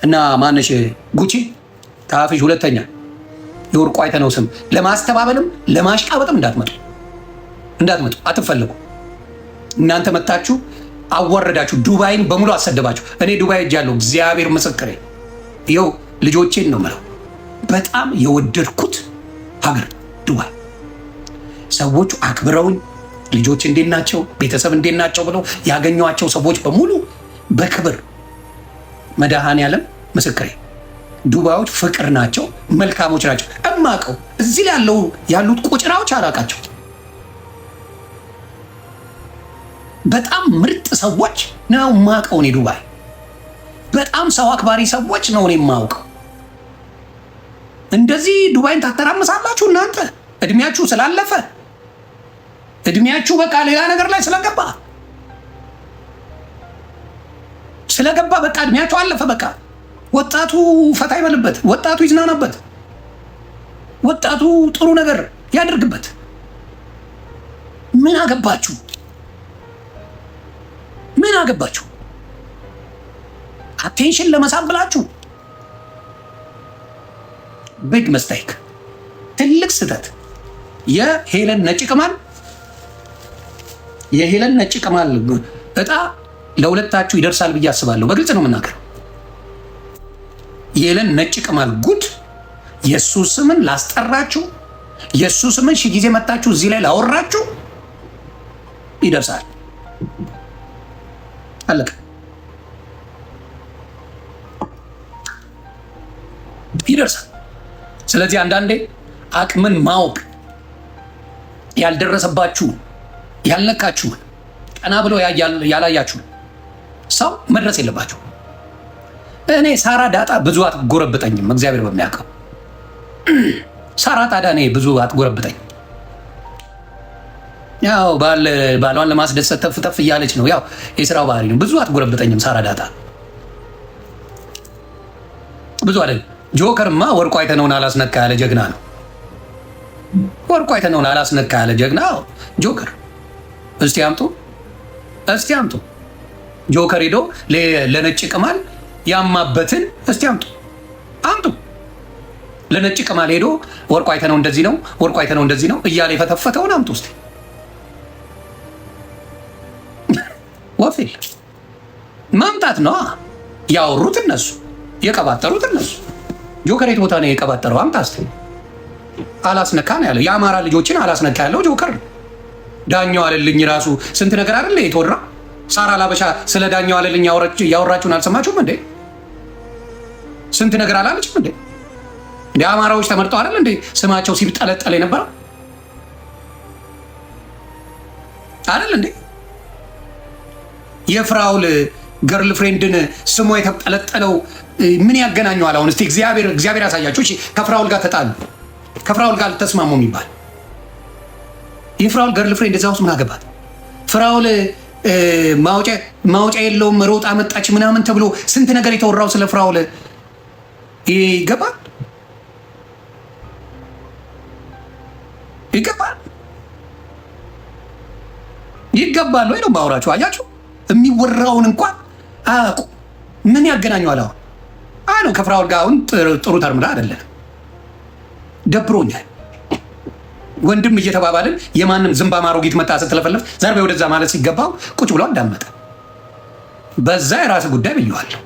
እና ማነሽ ጉቺ ከአፍሽ ሁለተኛ የወርቁ አይተነው ስም ለማስተባበልም ለማሽቃበጥም እንዳትመጡ፣ አትፈልጉ። እናንተ መታችሁ አዋረዳችሁ፣ ዱባይን በሙሉ አሰደባችሁ። እኔ ዱባይ ሄጃለሁ፣ እግዚአብሔር ምስክሬ። ይኸው ልጆቼን ነው የምለው፣ በጣም የወደድኩት ሀገር ዱባይ። ሰዎቹ አክብረውኝ ልጆች እንዴት ናቸው፣ ቤተሰብ እንዴት ናቸው ብለው ያገኟቸው ሰዎች በሙሉ በክብር መድኃኔዓለም ምስክሬ፣ ዱባዮች ፍቅር ናቸው፣ መልካሞች ናቸው። እማቀው እዚህ ላይ ያሉት ቁጭራዎች አላቃቸው። በጣም ምርጥ ሰዎች ነው ማቀው። እኔ ዱባይ በጣም ሰው አክባሪ ሰዎች ነው እኔ ማውቀው። እንደዚህ ዱባይን ታተራምሳላችሁ እናንተ እድሜያችሁ ስላለፈ፣ እድሜያችሁ በቃ ሌላ ነገር ላይ ስለገባ በቃ እድሜያችሁ አለፈ። በቃ ወጣቱ ፈታ ይበልበት፣ ወጣቱ ይዝናናበት፣ ወጣቱ ጥሩ ነገር ያደርግበት። ምን አገባችሁ? ምን አገባችሁ? አቴንሽን ለመሳብ ብላችሁ ቢግ ሚስቴክ፣ ትልቅ ስህተት። የሄለን ነጭ ቅማል እጣ ለሁለታችሁ ይደርሳል ብዬ አስባለሁ። በግልጽ ነው የምናገረው። የሄለን ነጭ ቅማል ጉድ የእሱ ስምን ላስጠራችሁ፣ የእሱ ስምን ሺህ ጊዜ መታችሁ እዚህ ላይ ላወራችሁ ይደርሳል። አለቀ። ይደርሳል። ስለዚህ አንዳንዴ አቅምን ማወቅ ያልደረሰባችሁን ያልነካችሁን ቀና ብሎ ያላያችሁን ሰው መድረስ የለባችሁ። እኔ ሳራ ዳጣ ብዙ አትጎረብጠኝም፣ እግዚአብሔር በሚያውቀው። ሳራ ጣዳ እኔ ብዙ አትጎረብጠኝ። ያው ባሏን ለማስደሰት ተፍ እያለች ነው፣ ያው የስራው ባህሪ ነው። ብዙ አትጎረብጠኝም ሳራ ዳጣ ብዙ አይደል። ጆከርማ ወርቁ አይተነውን አላስነካ ያለ ጀግና ነው። ወርቁ አይተነውን አላስነካ ያለ ጀግና ጆከር። እስቲ አምጡ። ጆከር ሄዶ ለነጭ ቅማል ያማበትን እስቲ አምጡ። ለነጭ ቅማል ሄዶ ወርቁ አይተነው እንደዚህ ነው፣ ወርቁ አይተነው እንደዚህ ነው እያለ የፈተፈተውን አምጡ እስቲ። ወፊል ማምጣት ነው። ያወሩት እነሱ፣ የቀባጠሩት እነሱ። ጆከር የት ቦታ ነው የቀባጠረው? አምጣ እስቲ። አላስነካ ነው ያለው። የአማራ ልጆችን አላስነካ ያለው ጆከር ነው። ዳኛው አለልኝ ራሱ ስንት ነገር አይደለ የተወራ። ሳራ ላበሻ ስለ ዳኛው አለልኝ ያወራችሁን አልሰማችሁም እንዴ? ስንት ነገር አላለችም እንዴ? እንደ አማራዎች ተመርጠው አይደል እንዴ ስማቸው ሲብጠለጠል የነበረው አይደል እንዴ? የፍራውል ገርል ፍሬንድን ስሙ የተጠለጠለው ምን ያገናኘዋል? አሁን እስቲ እግዚአብሔር ያሳያችሁ። እሺ ከፍራውል ጋር ተጣሉ፣ ከፍራውል ጋር ተስማሙ የሚባል የፍራውል ገርል ፍሬንድ እዛ ውስጥ ምን አገባት? ፍራውል ማውጫ የለውም ሮጣ መጣች ምናምን ተብሎ ስንት ነገር የተወራው ስለ ፍራውል ይገባል ይገባል ወይ ነው ማውራችሁ? አያችሁ የሚወራውን እንኳን አቁ ምን ያገናኘዋል? አሁን ነው ከፍራውል ጋር አሁን ጥሩ ተርምዳ አይደለም። ደብሮኛል ወንድም እየተባባልን የማንም ዝምባ ማሮጊት መጣ ስትለፈለፍ ዘርቤ ወደዛ ማለት ሲገባው ቁጭ ብሎ አዳመጠ። በዛ የራስ ጉዳይ ብየዋለሁ።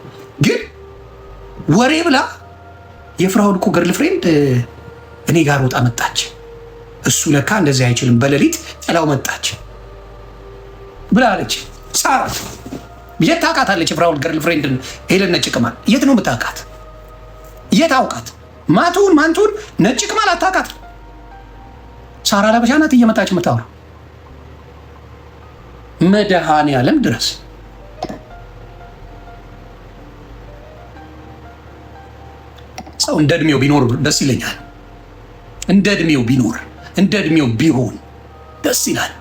ግን ወሬ ብላ የፍራውል እኮ ገርል ፍሬንድ እኔ ጋር ወጣ መጣች፣ እሱ ለካ እንደዚህ አይችልም፣ በሌሊት ጥላው መጣች ብላለች። ሳራ የት ታውቃታለች? የፍራውል ገርል ፍሬንድን ሄለን ነጭ ቅማል የት ነው የምታውቃት? የት አውቃት? ማንቱን ነጭ ቅማል አታውቃት? ሳራ ለበሻ ናት እየመጣች የምታወራ። መድኃኔዓለም ድረስ ሰው እንደ እድሜው ቢኖር ደስ ይለኛል። እንደ እድሜው ቢኖር እንደ እድሜው ቢሆን ደስ ይላል።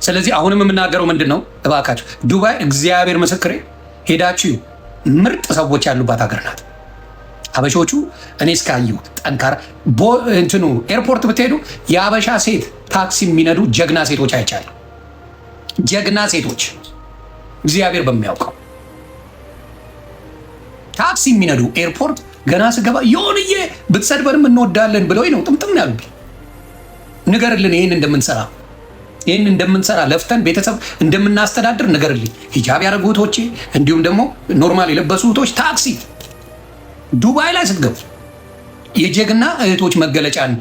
ስለዚህ አሁንም የምናገረው ምንድን ነው? እባካችሁ ዱባይ እግዚአብሔር ምስክሬ ሄዳችሁ ምርጥ ሰዎች ያሉባት ሀገር ናት። አበሾቹ እኔ እስካየሁት ጠንካራ እንትኑ ኤርፖርት ብትሄዱ የአበሻ ሴት ታክሲ የሚነዱ ጀግና ሴቶች አይቻለሁ። ጀግና ሴቶች እግዚአብሔር በሚያውቀው ታክሲ የሚነዱ ኤርፖርት ገና ስገባ የሆንዬ ብትሰድበንም እንወዳለን ብለው ነው ጥምጥም ያሉብኝ። ንገርልን ይህን እንደምንሰራ ለፍተን ቤተሰብ እንደምናስተዳድር ንገርልኝ። ሂጃብ ያደረጉ እህቶቼ እንዲሁም ደግሞ ኖርማል የለበሱ እህቶች ታክሲ ዱባይ ላይ ስትገቡ የጀግና እህቶች መገለጫን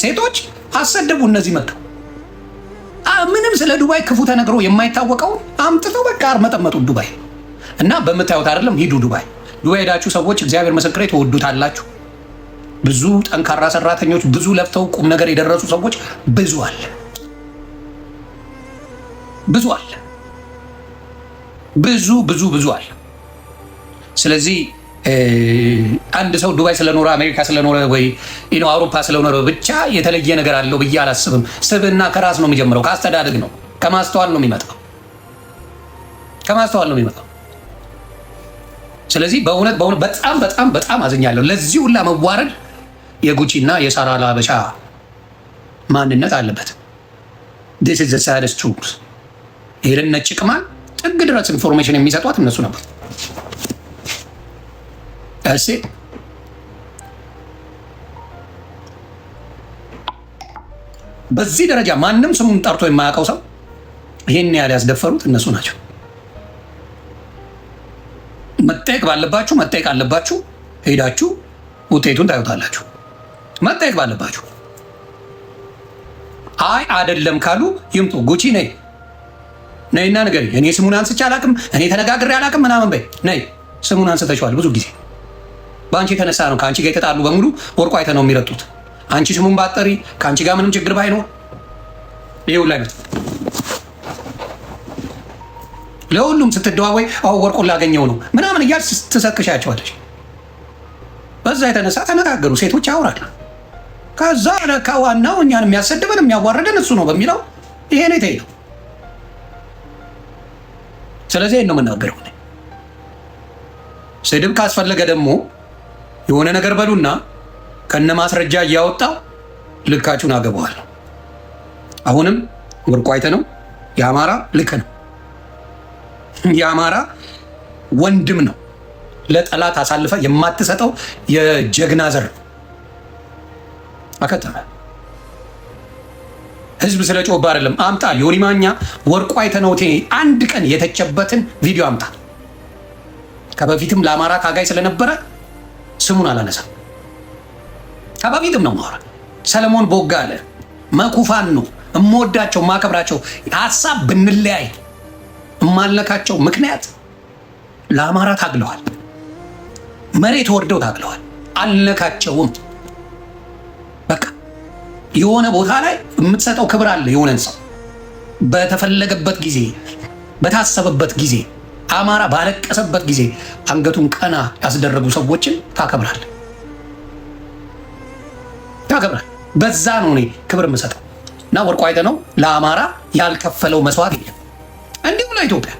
ሴቶች አሰደቡ። እነዚህ መጥተው ምንም ስለ ዱባይ ክፉ ተነግሮ የማይታወቀው አምጥተው በቃ አርመጠመጡ ዱባይ። እና በምታዩት አይደለም ሂዱ ዱባይ ሄዳችሁ ሰዎች እግዚአብሔር ምስክሬ ትወዱታላችሁ። ብዙ ጠንካራ ሰራተኞች፣ ብዙ ለፍተው ቁም ነገር የደረሱ ሰዎች ብዙ አለ። ስለዚህ አንድ ሰው ዱባይ ስለኖረ አሜሪካ ስለኖረ ወይ አውሮፓ ስለኖረ ብቻ የተለየ ነገር አለው ብዬ አላስብም። ስብዕና ከራስ ነው የሚጀምረው፣ ከአስተዳደግ ነው፣ ከማስተዋል ነው የሚመጣው። ስለዚህ በእውነት በጣም አዝኛለሁ። ለዚህ ሁላ መዋረድ የጉቺ እና የሳራ ለሀበሻ ማንነት አለበት። this is the saddest truth። ሄለን ነጭ ቅማል ጥግ ድረስ ኢንፎርሜሽን የሚሰጧት እነሱ ነበር። እሺ በዚህ ደረጃ ማንም ስሙን ጠርቶ የማያውቀው ሰው ይሄን ያህል ያስደፈሩት እነሱ ናቸው። መጠየቅ ባለባችሁ መጠየቅ አለባችሁ። ሄዳችሁ ውጤቱን ታዩታላችሁ። መጠየቅ ባለባችሁ አይ አይደለም ካሉ ይምጡ። ጉቺ ነይና ንገሪ። እኔ ስሙን አንስቼ አላቅም፣ እኔ ተነጋግሬ አላቅም ምናምን በይ። ነይ ስሙን አንስተሽዋል ብዙ ጊዜ። በአንቺ የተነሳ ነው ከአንቺ ጋር የተጣሉ በሙሉ ወርቁ አይተ ነው የሚረጡት። አንቺ ስሙን ባጠሪ ከአንቺ ጋር ምንም ችግር ባይኖር ይኸው ላይ ለሁሉም ስትደዋወይ ወርቁን ላገኘው ነው ምናምን እያልሽ ትሰክሻቸዋለሽ። በዛ የተነሳ ተነጋገሩ፣ ሴቶች ያወራሉ። ከዛ ለካ ዋናው እኛን የሚያሰድበን የሚያዋርደን እሱ ነው በሚለው ይሄ ነው የተሄደው። ስለዚህ ይሄን ነው የምናገረው። ስድብ ካስፈለገ ደግሞ የሆነ ነገር በሉና ከነ ማስረጃ እያወጣው ልካችሁን አገባዋለሁ። አሁንም ወርቁ አይተ ነው የአማራ ልክ ነው፣ የአማራ ወንድም ነው። ለጠላት አሳልፈ የማትሰጠው የጀግና ዘር አከተመ። ህዝብ ስለ ጮባ አይደለም። አምጣ ዮኒ ማኛ ወርቁ አይተ ነው አንድ ቀን የተቸበትን ቪዲዮ አምጣ። ከበፊትም ለአማራ ታጋይ ስለነበረ ስሙን አላነሳም። ከበፊትም ነው ማውራ። ሰለሞን ቦጋለ መኩፋን ነው እምወዳቸው ማከብራቸው። ሀሳብ ብንለያይ እማልነካቸው ምክንያት ለአማራ ታግለዋል፣ መሬት ወርደው ታግለዋል። አልነካቸውም። በቃ የሆነ ቦታ ላይ የምትሰጠው ክብር አለ። የሆነን ሰው በተፈለገበት ጊዜ በታሰበበት ጊዜ አማራ ባለቀሰበት ጊዜ አንገቱን ቀና ያስደረጉ ሰዎችን ታከብራል። በዛ ነው እኔ ክብር የምሰጠው እና ወርቁ አይተነው ለአማራ ያልከፈለው መስዋዕት የለም። እንዲሁ ለኢትዮጵያ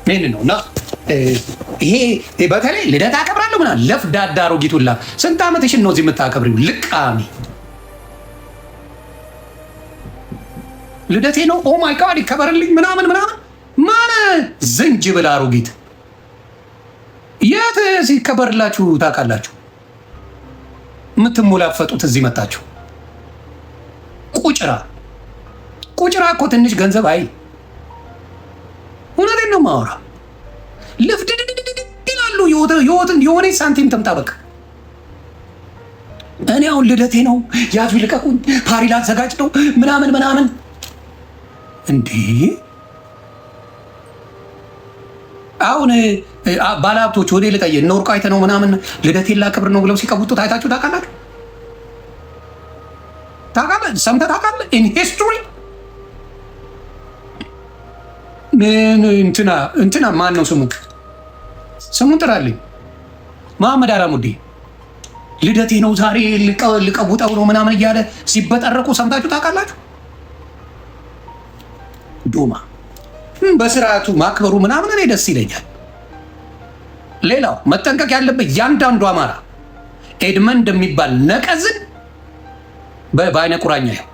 ይህን ነው እና ይሄ በተለይ ልደት አከብራለሁ ምናምን ለፍዳዳ አሮጊቱላ ስንት ዓመትሽን ነው እዚህ የምታከብሪው? ልቃሚ ልደቴ ነው ኦ ማይ ጋድ ይከበርልኝ ምናምን ማን ዝንጅብል አሮጊት የት ሲከበርላችሁ ታውቃላችሁ? የምትሞላፈጡት እዚህ መጣችሁ። ቁጭራ እኮ ትንሽ ገንዘብ አይ እውነቴን ነው የማወራ። ልፍድድድድ ይላሉ። የሆነ ሳንቲም ትምጣ በቃ። እኔ አሁን ልደቴ ነው ያዙ ይልቀቁኝ፣ ፓሪ ላዘጋጅ ነው ምናምን እንዲህ አሁን ባለሀብቶች ወደ ልጠየ እነ ወርቁ አይተነው ምናምን ልደቴን ላክብር ነው ብለው ሲቀቡጡት አይታችሁ ታውቃላችሁ? ሰምተህ ታውቃለህ? ኢን ሂስቶሪ እንትና ማን ነው ስሙን ጥራልኝ። መሐመድ አላሙዲ ልደቴ ነው ዛሬ ልቀቡጠው ነው ምናምን እያለ ሲበጠረቁ ሰምታችሁ ታውቃላችሁ? ዶማ በስርዓቱ ማክበሩ ምናምን እኔ ደስ ይለኛል። ሌላው መጠንቀቅ ያለበት ያንዳንዱ አማራ ኤድመንድ የሚባል ነቀዝን በአይነ ቁራኛ ይኸው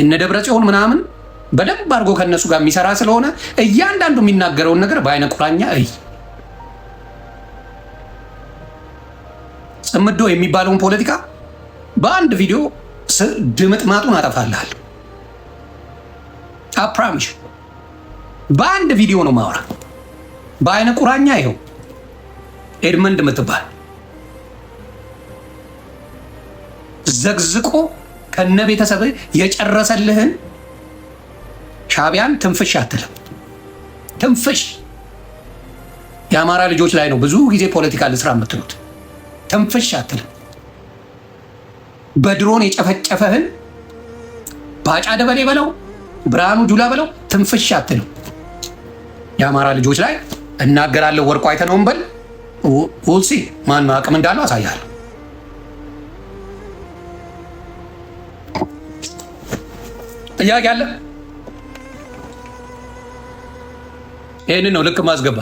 እነ ደብረ ጽዮን ምናምን በደንብ አድርጎ ከነሱ ጋር የሚሰራ ስለሆነ እያንዳንዱ የሚናገረውን ነገር በአይነ ቁራኛ ጽምዶ የሚባለውን ፖለቲካ በአንድ ቪዲዮ ድምጥማጡን አጠፋልሃል። አፕራሚሽ በአንድ ቪዲዮ ነው ማውራ። በአይነ ቁራኛ ይኸው ኤድመንድ የምትባል ዘግዝቆ ከነ ቤተሰብ የጨረሰልህን ሻቢያን ትንፍሽ አትልም። ትንፍሽ የአማራ ልጆች ላይ ነው ብዙ ጊዜ ፖለቲካ ልስራ የምትሉት። ትንፍሽ አትልም። በድሮን የጨፈጨፈህን ባጫ ደበሌ በለው ብርሃኑ ጁላ በለው ትንፍሽ አትልም። የአማራ ልጆች ላይ እናገራለሁ። ወርቁ አይተነውን በል ውልሲ ማን አቅም እንዳለው አሳያለሁ። ጥያቄ አለ? ይህንን ነው ልክ ማስገባ